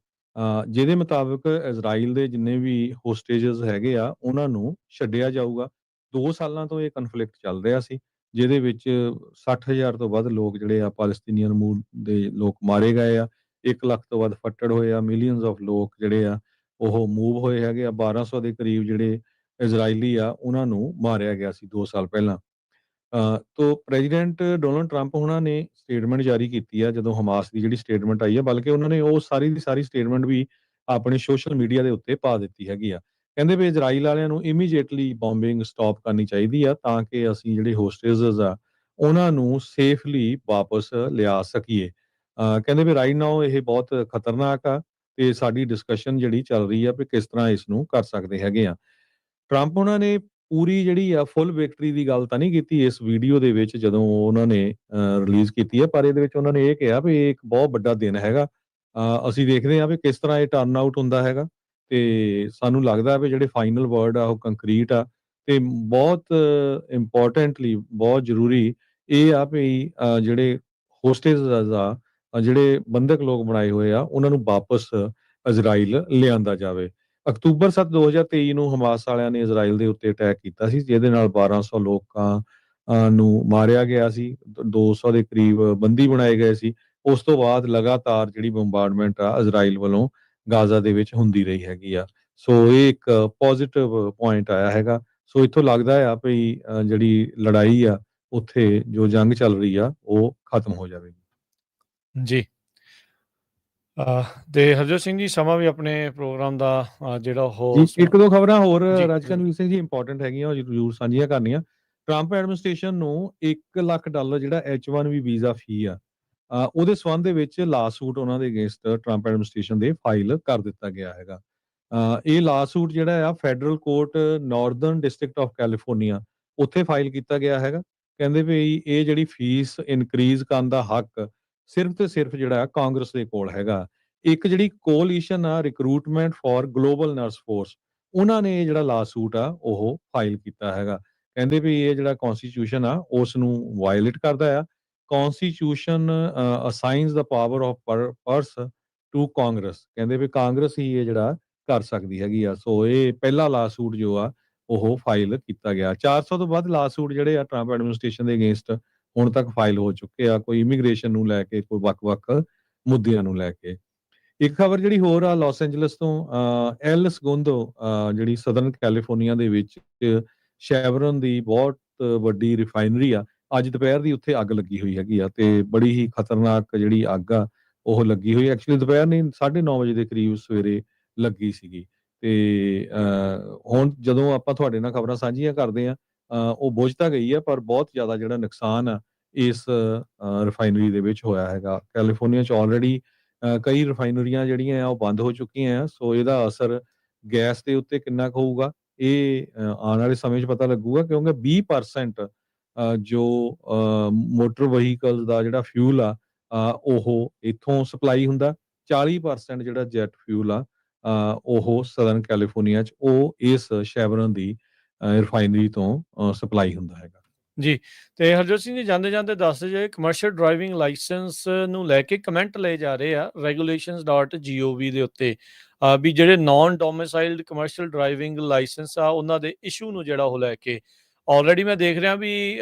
ਜਿਹਦੇ ਮੁਤਾਬਕ ਇਜ਼ਰਾਈਲ ਦੇ ਜਿੰਨੇ ਵੀ ਹੋਸਟੇਜਸ ਹੈਗੇ ਆ, ਉਹਨਾਂ ਨੂੰ ਛੱਡਿਆ ਜਾਊਗਾ। 2 ਸਾਲਾਂ ਤੋਂ ਇਹ ਕਨਫਲਿਕਟ ਚੱਲ ਰਿਹਾ ਸੀ, ਜਿਹਦੇ ਵਿੱਚ 60,000 ਤੋਂ ਵੱਧ ਲੋਕ ਜਿਹੜੇ ਆ ਪਾਲਸਤੀਨੀਅਨ ਮੂਲ ਦੇ ਲੋਕ ਮਾਰੇ ਗਏ ਆ। 1 ਲੱਖ ਤੋਂ ਵੱਧ ਫੱਟੜ ਹੋਏ ਆ, ਮਿਲੀਅਨਸ ਆਫ ਲੋਕ ਜਿਹੜੇ ਆ ਉਹ ਮੂਵ ਹੋਏ ਹੈਗੇ ਆ। 1200 ਦੇ ਕਰੀਬ ਜਿਹੜੇ ਇਜ਼ਰਾਈਲੀ ਆ, ਉਹਨਾਂ ਨੂੰ ਮਾਰਿਆ ਗਿਆ ਸੀ 2 ਸਾਲ ਪਹਿਲਾਂ। ਤੋ ਪ੍ਰੈਜ਼ੀਡੈਂਟ ਡੋਨਲਡ ਟਰੰਪ ਹੋਣਾ ਨੇ ਸਟੇਟਮੈਂਟ ਜਾਰੀ ਕੀਤੀ ਆ ਜਦੋਂ ਹਮਾਸ ਦੀ ਜਿਹੜੀ ਸਟੇਟਮੈਂਟ ਆਈ ਆ, ਬਲਕਿ ਉਹਨਾਂ ਨੇ ਉਹ ਸਾਰੀ ਦੀ ਸਾਰੀ ਸਟੇਟਮੈਂਟ ਵੀ ਆਪਣੇ ਸੋਸ਼ਲ ਮੀਡੀਆ ਦੇ ਉੱਤੇ ਪਾ ਦਿੱਤੀ ਹੈਗੀ ਆ। ਕਹਿੰਦੇ ਵੀ ਇਜ਼ਰਾਈਲ ਵਾਲਿਆਂ ਨੂੰ ਇਮੀਡੀਏਟਲੀ ਬੋਮਬਿੰਗ ਸਟਾਪ ਕਰਨੀ ਚਾਹੀਦੀ ਆ, ਤਾਂ ਕਿ ਅਸੀਂ ਜਿਹੜੇ ਹੋਸਟੇਜਸ ਆ ਉਹਨਾਂ ਨੂੰ ਸੇਫਲੀ ਵਾਪਸ ਲਿਆ ਸਕੀਏ। ਕਹਿੰਦੇ ਵੀ ਰਾਈਟ ਨਾਓ ਇਹ ਬਹੁਤ ਖਤਰਨਾਕ ਆ, ਤੇ ਸਾਡੀ ਡਿਸਕਸ਼ਨ ਜਿਹੜੀ ਚੱਲ ਰਹੀ ਆ ਵੀ ਕਿਸ ਤਰ੍ਹਾਂ ਇਸ ਨੂੰ ਕਰ ਸਕਦੇ ਹੈਗੇ ਆ। ਟਰੰਪ ਉਹਨਾਂ ਨੇ ਪੂਰੀ ਜਿਹੜੀ ਆ ਫੁੱਲ ਵਿਕਟਰੀ ਦੀ ਗੱਲ ਤਾਂ ਨਹੀਂ ਕੀਤੀ ਇਸ ਵੀਡੀਓ ਦੇ ਵਿੱਚ ਜਦੋਂ ਉਹਨਾਂ ਨੇ ਰਿਲੀਜ਼ ਕੀਤੀ ਹੈ, ਪਰ ਇਹਦੇ ਵਿੱਚ ਉਹਨਾਂ ਨੇ ਇਹ ਕਿਹਾ ਵੀ ਇਹ ਇੱਕ ਬਹੁਤ ਵੱਡਾ ਦਿਨ ਹੈਗਾ। ਅਸੀਂ ਦੇਖਦੇ ਹਾਂ ਵੀ ਕਿਸ ਤਰ੍ਹਾਂ ਇਹ ਟਰਨ ਆਊਟ ਹੁੰਦਾ ਹੈਗਾ, ਤੇ ਸਾਨੂੰ ਲੱਗਦਾ ਵੀ ਜਿਹੜੇ ਫਾਈਨਲ ਵਰਡ ਆ ਉਹ ਕੰਕਰੀਟ ਆ, ਤੇ ਬਹੁਤ ਇੰਪੋਰਟੈਂਟਲੀ ਬਹੁਤ ਜ਼ਰੂਰੀ ਇਹ ਆ ਵੀ ਜਿਹੜੇ ਹੋਸਟੇਜਸ ਆ, ਜਿਹੜੇ ਬੰਧਕ ਲੋਕ ਬਣਾਏ ਹੋਏ ਆ, ਉਹਨਾਂ ਨੂੰ ਵਾਪਸ ਇਜ਼ਰਾਈਲ ਲਿਆਂਦਾ ਜਾਵੇ। ਅਕਤੂਬਰ 7 2023 ਨੂੰ ਹਮਾਸ ਵਾਲਿਆਂ ਨੇ ਇਜ਼ਰਾਈਲ ਦੇ ਉੱਤੇ ਅਟੈਕ ਕੀਤਾ ਸੀ, ਜਿਹਦੇ ਨਾਲ 1200 ਲੋਕਾਂ ਨੂੰ ਮਾਰਿਆ ਗਿਆ ਸੀ, 200 ਦੇ ਕਰੀਬ ਬੰਦੀ ਬਣਾਏ ਗਏ ਸੀ। ਉਸ ਤੋਂ ਬਾਅਦ ਲਗਾਤਾਰ ਜਿਹੜੀ ਬੰਬਾਰਡਮੈਂਟ ਆ ਇਜ਼ਰਾਈਲ ਵੱਲੋਂ ਗਾਜ਼ਾ ਦੇ ਵਿੱਚ ਹੁੰਦੀ ਰਹੀ ਹੈਗੀ ਆ। ਸੋ ਇਹ ਇੱਕ ਪੋਜ਼ਿਟਿਵ ਪੁਆਇੰਟ ਆਇਆ ਹੈਗਾ। ਸੋ ਇੱਥੋਂ ਲੱਗਦਾ ਆ ਵੀ ਜਿਹੜੀ ਲੜਾਈ ਆ ਉੱਥੇ ਜੋ ਜੰਗ ਚੱਲ ਰਹੀ ਆ ਉਹ ਖਤਮ ਹੋ ਜਾਵੇਗੀ। ਜੀ। ਤੇ ਹਰਜੋਤ ਸਿੰਘ ਜੀ, ਸਮਾਂ ਵੀ ਆਪਣੇ ਪ੍ਰੋਗਰਾਮ ਦਾ ਜਿਹੜਾ ਉਹ ਜੀ, ਇੱਕ ਦੋ ਖਬਰਾਂ ਹੋਰ ਜੀ, ਰਾਜਕਨਵੀਰ ਸਿੰਘ ਜੀ ਇੰਪੋਰਟੈਂਟ ਹੈਗੀਆਂ, ਉਹ ਜ਼ਰੂਰ ਸਾਂਝੀਆਂ ਕਰਨੀਆਂ। ਟਰੰਪ ਐਡਮਿਨਿਸਟ੍ਰੇਸ਼ਨ ਨੂੰ $1 ਲੱਖ ਜਿਹੜਾ H1B ਵੀਜ਼ਾ ਫੀ ਆ, ਉਹਦੇ ਸੰਬੰਧ ਦੇ ਵਿੱਚ ਲਾਸੂਟ ਉਹਨਾਂ ਦੇ ਅਗੇਂਸਟ ਟਰੰਪ ਐਡਮਿਨਿਸਟ੍ਰੇਸ਼ਨ ਦੇ ਫਾਈਲ ਕਰ ਦਿੱਤਾ ਗਿਆ ਹੈਗਾ। ਇਹ ਲਾਸੂਟ ਜਿਹੜਾ ਆ federal court Northern district of California ਉੱਥੇ ਫਾਈਲ ਕੀਤਾ ਗਿਆ ਹੈਗਾ। ਕਹਿੰਦੇ ਵੀ ਇਹ ਜਿਹੜੀ ਫੀਸ ਇਨਕਰੀਜ਼ ਕਰਨ ਦਾ ਹੱਕ ਸਿਰਫ ਤੇ ਸਿਰਫ ਜਿਹੜਾ ਕਾਂਗਰਸ ਦੇ ਕੋਲ ਹੈਗਾ। ਇੱਕ ਜਿਹੜੀ ਕੋਲੀਸ਼ਨ ਆ recruitment for global nurse force, ਉਹਨਾਂ ਨੇ ਇਹ ਜਿਹੜਾ ਲਾਸੂਟ ਆ ਉਹ ਫਾਈਲ ਕੀਤਾ ਹੈਗਾ। ਕਹਿੰਦੇ ਵੀ ਇਹ ਜਿਹੜਾ ਕਨਸਟੀਟਿਊਸ਼ਨ ਆ ਉਸ ਨੂੰ ਵਾਇਲੇਟ ਕਰਦਾ ਆ। Constitution assigns the power of purse to Congress, ਕਹਿੰਦੇ ਵੀ ਕਾਂਗਰਸ ਹੀ ਇਹ ਜਿਹੜਾ ਕਰ ਸਕਦੀ ਹੈਗੀ ਆ। ਸੋ ਇਹ ਪਹਿਲਾ ਲਾਸੂਟ ਜੋ ਆ ਉਹ ਫਾਈਲ ਕੀਤਾ ਗਿਆ। 400 ਤੋਂ ਵੱਧ ਲਾਸੂਟ ਜਿਹੜੇ ਆ ਟਰੰਪ ਐਡਮਿਨਿਸਟ੍ਰੇਸ਼ਨ ਦੇ ਅਗੇਂਸਟ ਹੁਣ ਤੱਕ ਫਾਈਲ ਹੋ ਚੁੱਕੇ ਆ, ਕੋਈ ਇਮੀਗ੍ਰੇਸ਼ਨ ਨੂੰ ਲੈ ਕੇ, ਕੋਈ ਵੱਖ-ਵੱਖ ਮੁੱਦਿਆਂ ਨੂੰ ਲੈ ਕੇ। ਇੱਕ ਖਬਰ ਜਿਹੜੀ ਹੋਰ ਆ ਲਾਸ ਐਂਜਲਸ ਤੋਂ, ਐਲ ਸਗੁੰਦੋ ਜਿਹੜੀ ਸਦਰਨ ਕੈਲੀਫੋਰਨੀਆ ਦੇ ਵਿੱਚ ਸ਼ੈਵਰਨ ਦੀ ਬਹੁਤ ਵੱਡੀ ਰਿਫਾਈਨਰੀ ਆ, ਅੱਜ ਦੁਪਹਿਰ ਦੀ ਉੱਥੇ ਅੱਗ ਲੱਗੀ ਹੋਈ ਹੈਗੀ ਆ, ਤੇ ਬੜੀ ਹੀ ਖਤਰਨਾਕ ਜਿਹੜੀ ਅੱਗ ਆ ਉਹ ਲੱਗੀ ਹੋਈ। ਐਕਚੁਅਲੀ ਦੁਪਹਿਰ ਨਹੀਂ, 9:30 ਵਜੇ ਦੇ ਕਰੀਬ ਸਵੇਰੇ ਲੱਗੀ ਸੀਗੀ। ਤੇ ਹੁਣ ਜਦੋਂ ਆਪਾਂ ਤੁਹਾਡੇ ਨਾਲ ਖਬਰਾਂ ਸਾਂਝੀਆਂ ਕਰਦੇ ਆ, ਉਹ ਬੁਝ ਤਾਂ ਗਈ ਆ, ਪਰ ਬਹੁਤ ਜ਼ਿਆਦਾ ਜਿਹੜਾ ਨੁਕਸਾਨ ਆ ਇਸ ਰਿਫਾਈਨਰੀ ਦੇ ਵਿੱਚ ਹੋਇਆ ਹੈਗਾ। ਕੈਲੀਫੋਰਨੀਆ 'ਚ ਆਲਰੇਡੀ ਕਈ ਰਿਫਾਈਨਰੀਆਂ ਜਿਹੜੀਆਂ ਆ ਉਹ ਬੰਦ ਹੋ ਚੁੱਕੀਆਂ ਆ। ਸੋ ਇਹਦਾ ਅਸਰ ਗੈਸ ਦੇ ਉੱਤੇ ਕਿੰਨਾ ਕੁ ਹੋਊਗਾ, ਇਹ ਆਉਣ ਵਾਲੇ ਸਮੇਂ 'ਚ ਪਤਾ ਲੱਗੂਗਾ, ਕਿਉਂਕਿ 20% ਜੋ ਮੋਟਰ ਵਹੀਕਲਸ ਦਾ ਜਿਹੜਾ ਫਿਊਲ ਆ ਉਹ ਇੱਥੋਂ ਸਪਲਾਈ ਹੁੰਦਾ। 40% ਜਿਹੜਾ ਜੈਟ ਫਿਊਲ ਆ ਉਹ ਸਦਰਨ ਕੈਲੀਫੋਰਨੀਆ 'ਚ ਉਹ ਇਸ ਸ਼ੈਵਰਨ ਦੀ ਰਿਫਾਈਨਰੀ ਤੋਂ ਸਪਲਾਈ ਹੁੰਦਾ ਹੈਗਾ। ਜੀ। ਤੇ ਹਰਜੋਤ ਸਿੰਘ ਜੀ, ਜਾਂਦੇ-ਜਾਂਦੇ ਦੱਸ ਦਿਓ, ਕਮਰਸ਼ੀਅਲ ਡਰਾਈਵਿੰਗ ਲਾਇਸੈਂਸ ਨੂੰ ਲੈ ਕੇ ਕਮੈਂਟ ਲਏ ਜਾ ਰਹੇ ਆ regulations.gov ਦੇ ਉੱਤੇ, ਵੀ ਜਿਹੜੇ ਨਾਨ ਡੋਮਿਸਾਈਲਡ ਕਮਰਸ਼ੀਅਲ ਡਰਾਈਵਿੰਗ ਲਾਇਸੈਂਸ ਆ ਉਹਨਾਂ ਦੇ ਇਸ਼ੂ ਨੂੰ ਜਿਹੜਾ ਉਹ ਲੈ ਕੇ ਆਲਰੇਡੀ ਮੈਂ ਦੇਖ ਰਿਹਾ ਵੀ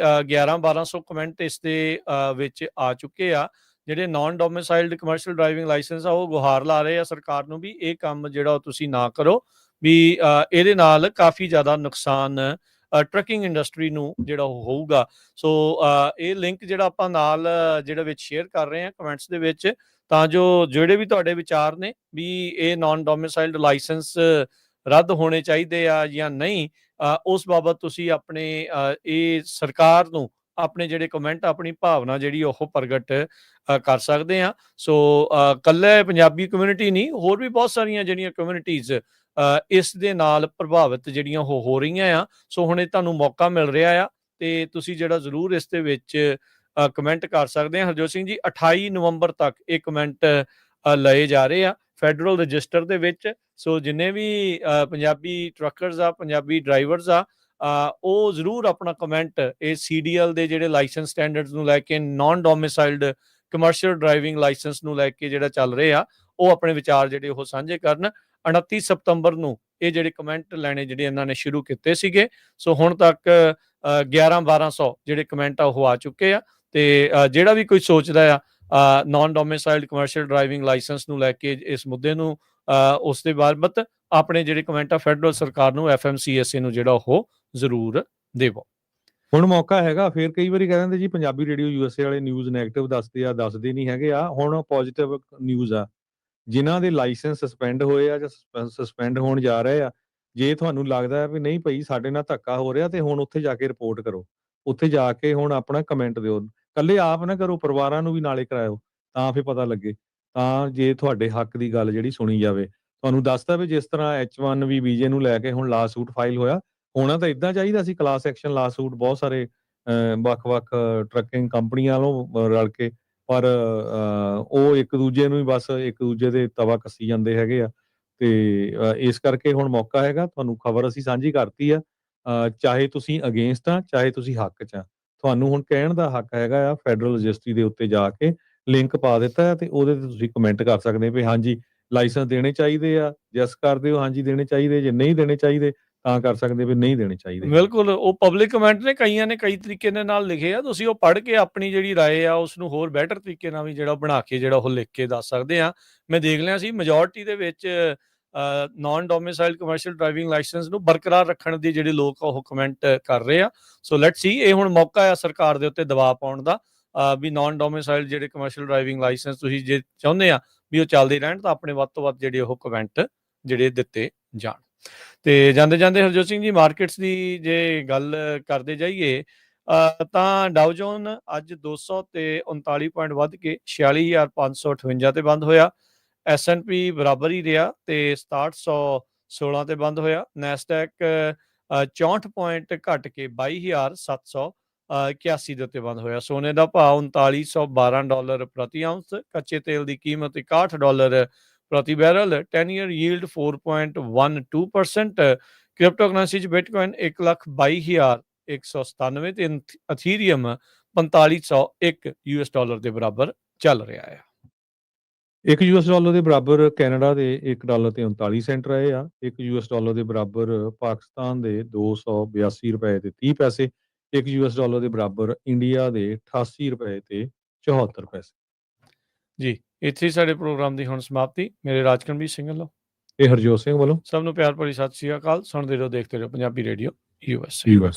1100-1200 ਕਮੈਂਟ ਇਸ ਦੇ ਵਿੱਚ ਆ ਚੁੱਕੇ ਆ। ਜਿਹੜੇ ਨਾਨ ਡੋਮਿਸਾਈਲਡ ਕਮਰਸ਼ੀਅਲ ਡਰਾਈਵਿੰਗ ਲਾਇਸੈਂਸ ਆ ਉਹ ਗੁਹਾਰ ਲਾ ਰਹੇ ਆ ਸਰਕਾਰ ਨੂੰ ਵੀ ਇਹ ਕੰਮ ਜਿਹੜਾ ਉਹ ਤੁਸੀਂ ਨਾ ਕਰੋ, ਵੀ ਇਹਦੇ ਨਾਲ ਕਾਫੀ ਜ਼ਿਆਦਾ ਨੁਕਸਾਨ ਟਰੱਕਿੰਗ ਇੰਡਸਟਰੀ ਨੂੰ ਜਿਹੜਾ ਉਹ ਹੋਊਗਾ। ਸੋ ਇਹ ਲਿੰਕ ਜਿਹੜਾ ਆਪਾਂ ਨਾਲ ਜਿਹੜਾ ਵਿੱਚ ਸ਼ੇਅਰ ਕਰ ਰਹੇ ਹਾਂ ਕਮੈਂਟਸ ਦੇ ਵਿੱਚ, ਤਾਂ ਜੋ ਜਿਹੜੇ ਵੀ ਤੁਹਾਡੇ ਵਿਚਾਰ ਨੇ ਵੀ ਇਹ ਨਾਨ ਡੋਮਿਸਾਈਲਡ ਲਾਇਸੈਂਸ ਰੱਦ ਹੋਣੇ ਚਾਹੀਦੇ ਆ ਜਾਂ ਨਹੀਂ, ਉਸ ਬਾਬਤ ਤੁਸੀਂ ਆਪਣੇ ਇਹ ਸਰਕਾਰ ਨੂੰ ਆਪਣੇ ਜਿਹੜੇ ਕਮੈਂਟ, ਆਪਣੀ ਭਾਵਨਾ ਜਿਹੜੀ ਉਹ ਪ੍ਰਗਟ ਕਰ ਸਕਦੇ ਆ। ਸੋ ਇਕੱਲੇ ਪੰਜਾਬੀ ਕਮਿਊਨਿਟੀ ਨਹੀਂ, ਹੋਰ ਵੀ ਬਹੁਤ ਸਾਰੀਆਂ ਜਿਹੜੀਆਂ ਕਮਿਊਨਿਟੀਜ਼ ਇਸ ਦੇ ਨਾਲ ਪ੍ਰਭਾਵਿਤ ਜਿਹੜੀਆਂ ਉਹ ਹੋ ਰਹੀਆਂ ਆ। ਸੋ ਹੁਣ ਇਹ ਤੁਹਾਨੂੰ ਮੌਕਾ ਮਿਲ ਰਿਹਾ ਆ ਤੇ ਤੁਸੀਂ ਜਿਹੜਾ ਜ਼ਰੂਰ ਇਸ ਦੇ ਵਿੱਚ ਕਮੈਂਟ ਕਰ ਸਕਦੇ ਆ। ਹਰਜੋਤ ਸਿੰਘ ਜੀ 28 ਨਵੰਬਰ ਤੱਕ ਇਹ ਕਮੈਂਟ ਲਏ ਜਾ ਰਹੇ ਆ ਫੈਡਰਲ ਰਜਿਸਟਰ ਦੇ ਵਿੱਚ। ਸੋ ਜਿੰਨੇ ਵੀ ਪੰਜਾਬੀ ਟਰੱਕਰਸ ਆ, ਪੰਜਾਬੀ ਡਰਾਈਵਰਸ ਆ, ਉਹ ਜ਼ਰੂਰ ਆਪਣਾ ਕਮੈਂਟ ਇਹ CDL ਦੇ ਜਿਹੜੇ ਲਾਇਸੈਂਸ ਸਟੈਂਡਰਡਸ ਨੂੰ ਲੈ ਕੇ, ਨਾਨ ਡੋਮਿਸਾਈਲਡ ਕਮਰਸ਼ੀਅਲ ਡਰਾਈਵਿੰਗ ਲਾਇਸੈਂਸ ਨੂੰ ਲੈ ਕੇ ਜਿਹੜਾ ਚੱਲ ਰਹੇ ਆ, ਉਹ ਆਪਣੇ ਵਿਚਾਰ ਜਿਹੜੇ ਉਹ ਸਾਂਝੇ ਕਰਨ। 29 ਸਤੰਬਰ ਨੂੰ ਇਹ ਜਿਹੜੇ ਕਮੈਂਟ ਲੈਣੇ ਜਿਹੜੇ ਇਹਨਾਂ ਨੇ ਸ਼ੁਰੂ ਕੀਤੇ ਸੀਗੇ। ਸੋ ਹੁਣ ਤੱਕ 1100-1200 ਜਿਹੜੇ ਕਮੈਂਟ ਆ ਉਹ ਆ ਚੁੱਕੇ ਆ। ਤੇ ਜਿਹੜਾ ਵੀ ਕੋਈ ਸੋਚਦਾ ਆ ਨਾਨ ਡੋਮਿਸਾਈਲਡ ਕਮਰਸ਼ੀਅਲ ਡਰਾਈਵਿੰਗ ਲਾਇਸੈਂਸ ਨੂੰ ਲੈ ਕੇ ਇਸ ਮੁੱਦੇ ਨੂੰ, ਉਸ ਦੇ ਬਾਬਤ ਆਪਣੇ ਜਿਹੜੇ ਕਮੈਂਟ ਆ ਫੈਡਰਲ ਸਰਕਾਰ ਨੂੰ, FMCSA ਨੂੰ ਜਿਹੜਾ ਉਹ ਜ਼ਰੂਰ ਦੇਵੋ। ਹੁਣ ਮੌਕਾ ਹੈਗਾ। ਫਿਰ ਕਈ ਵਾਰੀ ਕਹਿ ਦਿੰਦੇ ਜੀ ਪੰਜਾਬੀ ਰੇਡੀਓ USA ਵਾਲੇ ਨਿਊਜ਼ ਨੈਗੇਟਿਵ ਦੱਸਦੇ ਆ, ਦੱਸਦੇ ਨਹੀਂ ਹੈਗੇ ਆ। ਹੁਣ ਪੋਜ਼ਿਟਿਵ ਨਿਊਜ਼ ਆ, ਜਿਨ੍ਹਾਂ ਦੇ ਲਾਇਸੈਂਸ ਸਸਪੈਂਡ ਹੋਏ ਆ ਜਾਂ ਸਸਪੈਂਡ ਹੋਣ ਜਾ ਰਹੇ ਆ, ਜੇ ਤੁਹਾਨੂੰ ਲੱਗਦਾ ਹੈ ਵੀ ਨਹੀਂ ਭਾਈ ਸਾਡੇ ਨਾਲ ਧੱਕਾ ਹੋ ਰਿਹਾ, ਤੇ ਹੁਣ ਉੱਥੇ ਜਾ ਕੇ ਰਿਪੋਰਟ ਕਰੋ। ਉੱਥੇ ਜਾ ਕੇ ਹੁਣ ਆਪਣਾ ਕਮੈਂਟ ਦਿਓ। ਇਕੱਲੇ ਆਪ ਨਾ ਕਰੋ, ਪਰਿਵਾਰਾਂ ਨੂੰ ਵੀ ਨਾਲੇ ਕਰਾਇਓ, ਤਾਂ ਫਿਰ ਪਤਾ ਲੱਗੇ। ਤਾਂ ਜੇ ਤੁਹਾਡੇ ਹੱਕ ਦੀ ਗੱਲ ਜਿਹੜੀ ਸੁਣੀ ਜਾਵੇ। ਤੁਹਾਨੂੰ ਦੱਸਦਾ ਵੀ ਜਿਸ ਤਰ੍ਹਾਂ H1B ਵੀਜ਼ੇ ਨੂੰ ਲੈ ਕੇ ਹੁਣ ਲਾ ਸੂਟ ਫਾਈਲ ਹੋਇਆ, ਹੋਣਾ ਤਾਂ ਏਦਾਂ ਚਾਹੀਦਾ ਸੀ ਕਲਾਸ ਐਕਸ਼ਨ ਲਾ ਸੂਟ ਬਹੁਤ ਸਾਰੇ ਵੱਖ-ਵੱਖ ਟਰੱਕਿੰਗ ਕੰਪਨੀਆਂ ਵੱਲੋਂ ਰਲ ਕੇ, ਪਰ ਉਹ ਇੱਕ ਦੂਜੇ ਨੂੰ ਹੀ ਬਸ ਇੱਕ ਦੂਜੇ ਦੇ ਤਵਾ ਕੱਸੀ ਜਾਂਦੇ ਹੈਗੇ ਆ। ਤੇ ਇਸ ਕਰਕੇ ਹੁਣ ਮੌਕਾ ਹੈਗਾ, ਤੁਹਾਨੂੰ ਖਬਰ ਅਸੀਂ ਸਾਂਝੀ ਕਰਤੀ ਆ। ਚਾਹੇ ਤੁਸੀਂ ਅਗੇਂਸਟ ਆ, ਚਾਹੇ ਤੁਸੀਂ ਹੱਕ 'ਚ ਆ, ਤੁਹਾਨੂੰ ਹੁਣ ਕਹਿਣ ਦਾ ਹੱਕ ਹੈਗਾ ਆ। ਫੈਡਰਲ ਰਜਿਸਟਰੀ ਦੇ ਉੱਤੇ ਜਾ ਕੇ ਲਿੰਕ ਪਾ ਦਿੱਤਾ ਤੇ ਉਹਦੇ ਤੇ ਤੁਸੀਂ ਕਮੈਂਟ ਕਰ ਸਕਦੇ ਵੀ ਹਾਂਜੀ ਲਾਇਸੈਂਸ ਦੇਣੇ ਚਾਹੀਦੇ ਆ, ਯੈਸ ਕਰਦੇ ਹੋ ਹਾਂਜੀ ਦੇਣੇ ਚਾਹੀਦੇ, ਜੇ ਨਹੀਂ ਦੇਣੇ ਚਾਹੀਦੇ ਤਾਂ ਕਰ ਸਕਦੇ ਵੀ ਨਹੀਂ ਦੇਣੇ ਚਾਹੀਦੇ। ਬਿਲਕੁਲ, ਉਹ ਪਬਲਿਕ ਕਮੈਂਟ ਨੇ, ਕਈਆਂ ਨੇ ਕਈ ਤਰੀਕੇ ਦੇ ਨਾਲ ਲਿਖੇ ਆ। ਤੁਸੀਂ ਉਹ ਪੜ੍ਹ ਕੇ ਆਪਣੀ ਜਿਹੜੀ ਰਾਏ ਆ ਉਸ ਨੂੰ ਹੋਰ ਬੈਟਰ ਤਰੀਕੇ ਨਾਲ ਵੀ ਜਿਹੜਾ ਬਣਾ ਕੇ ਜਿਹੜਾ ਉਹ ਲਿਖ ਕੇ ਦੱਸ ਸਕਦੇ ਆ। ਮੈਂ ਦੇਖ ਲਿਆ ਸੀ ਮੈਜੋਰਟੀ ਦੇ ਵਿੱਚ ਨਾਨ ਡੋਮਿਸਾਈਲਡ ਕਮਰਸ਼ੀਅਲ ਡਰਾਈਵਿੰਗ ਲਾਇਸੈਂਸ ਨੂੰ ਬਰਕਰਾਰ ਰੱਖਣ ਦੀ ਜਿਹੜੇ ਲੋਕ ਉਹ ਕਮੈਂਟ ਕਰ ਰਹੇ ਆ। ਸੋ ਲੈਟਸ ਸੀ, ਇਹ ਹੁਣ ਮੌਕਾ ਆ ਸਰਕਾਰ ਦੇ ਉੱਤੇ ਦਬਾਅ ਪਾਉਣ ਦਾ, ਵੀ ਨਾਨ ਡੋਮਿਸਾਈਲਡ ਜਿਹੜੇ ਕਮਰਸ਼ੀਅਲ ਡਰਾਈਵਿੰਗ ਲਾਇਸੈਂਸ ਤੁਸੀਂ ਜੇ ਚਾਹੁੰਦੇ ਆ ਵੀ ਉਹ ਚੱਲਦੇ ਰਹਿਣ, ਤਾਂ ਆਪਣੇ ਵੱਧ ਤੋਂ ਵੱਧ ਜਿਹੜੇ ਉਹ ਕਮੈਂਟ ਜਿਹੜੇ ਦਿੱਤੇ ਜਾਣ। ਤੇ ਜਾਂਦੇ ਜਾਂਦੇ ਹਰਜੋਤ ਸਿੰਘ ਜੀ ਮਾਰਕੀਟਸ ਦੀ ਜੇ ਗੱਲ ਕਰਦੇ ਜਾਈਏ, ਤਾਂ ਡਾਊ ਜੋਨ ਅੱਜ 200 ਤੇ 39 ਪੁਆਇੰਟ ਵੱਧ ਕੇ 46,558 ਤੇ ਬੰਦ ਹੋਇਆ। S&P ਬਰਾਬਰ ਹੀ ਰਿਹਾ ਤੇ 6716 ਤੇ ਬੰਦ ਹੋਇਆ। ਨੈਸਡੈਕ 64 ਪੁਆਇੰਟ ਘਟ ਕੇ 22,781 ਦੇ ਉੱਤੇ ਬੰਦ ਹੋਇਆ। ਸੋਨੇ ਦਾ ਭਾਅ $3912 ਪ੍ਰਤੀ ਆਉਂਸ, ਕੱਚੇ ਤੇਲ ਦੀ ਕੀਮਤ $61 ਪ੍ਰਤੀ barrel, 10 year yield 4.12%, crypto currency 'ਚ ਬਿਟਕੋਇਨ 1,22,197 ਤੇ ਅਥੀਰੀਅਮ 4501 US$ ਦੇ ਬਰਾਬਰ ਚੱਲ ਰਿਹਾ ਹੈ। ਇੱਕ US$ ਦੇ ਬਰਾਬਰ ਕੈਨੇਡਾ ਦੇ $1 ਤੇ 39 ਸੈਂਟ ਰਹੇ ਆ। ਇੱਕ US$ ਦੇ ਬਰਾਬਰ ਪਾਕਿਸਤਾਨ ਦੇ $282 ਤੇ 30 ਪੈਸੇ, ਇੱਕ US$ ਦੇ ਬਰਾਬਰ ਇੰਡੀਆ ਦੇ $88 ਤੇ 74 ਪੈਸੇ। ਜੀ, ਇੱਥੇ ਹੀ ਸਾਡੇ ਪ੍ਰੋਗਰਾਮ ਦੀ ਹੁਣ ਸਮਾਪਤੀ। ਮੇਰੇ ਰਾਜਕਰਮਜੀਤ ਸਿੰਘ ਵੱਲੋਂ ਇਹ ਹਰਜੋਤ ਸਿੰਘ ਵੱਲੋਂ ਸਭ ਨੂੰ ਪਿਆਰ ਭਰੀ ਸਤਿ ਸ਼੍ਰੀ ਅਕਾਲ। ਸੁਣਦੇ ਰਹੋ, ਦੇਖਦੇ ਰਹੋ ਪੰਜਾਬੀ ਰੇਡੀਓ USA।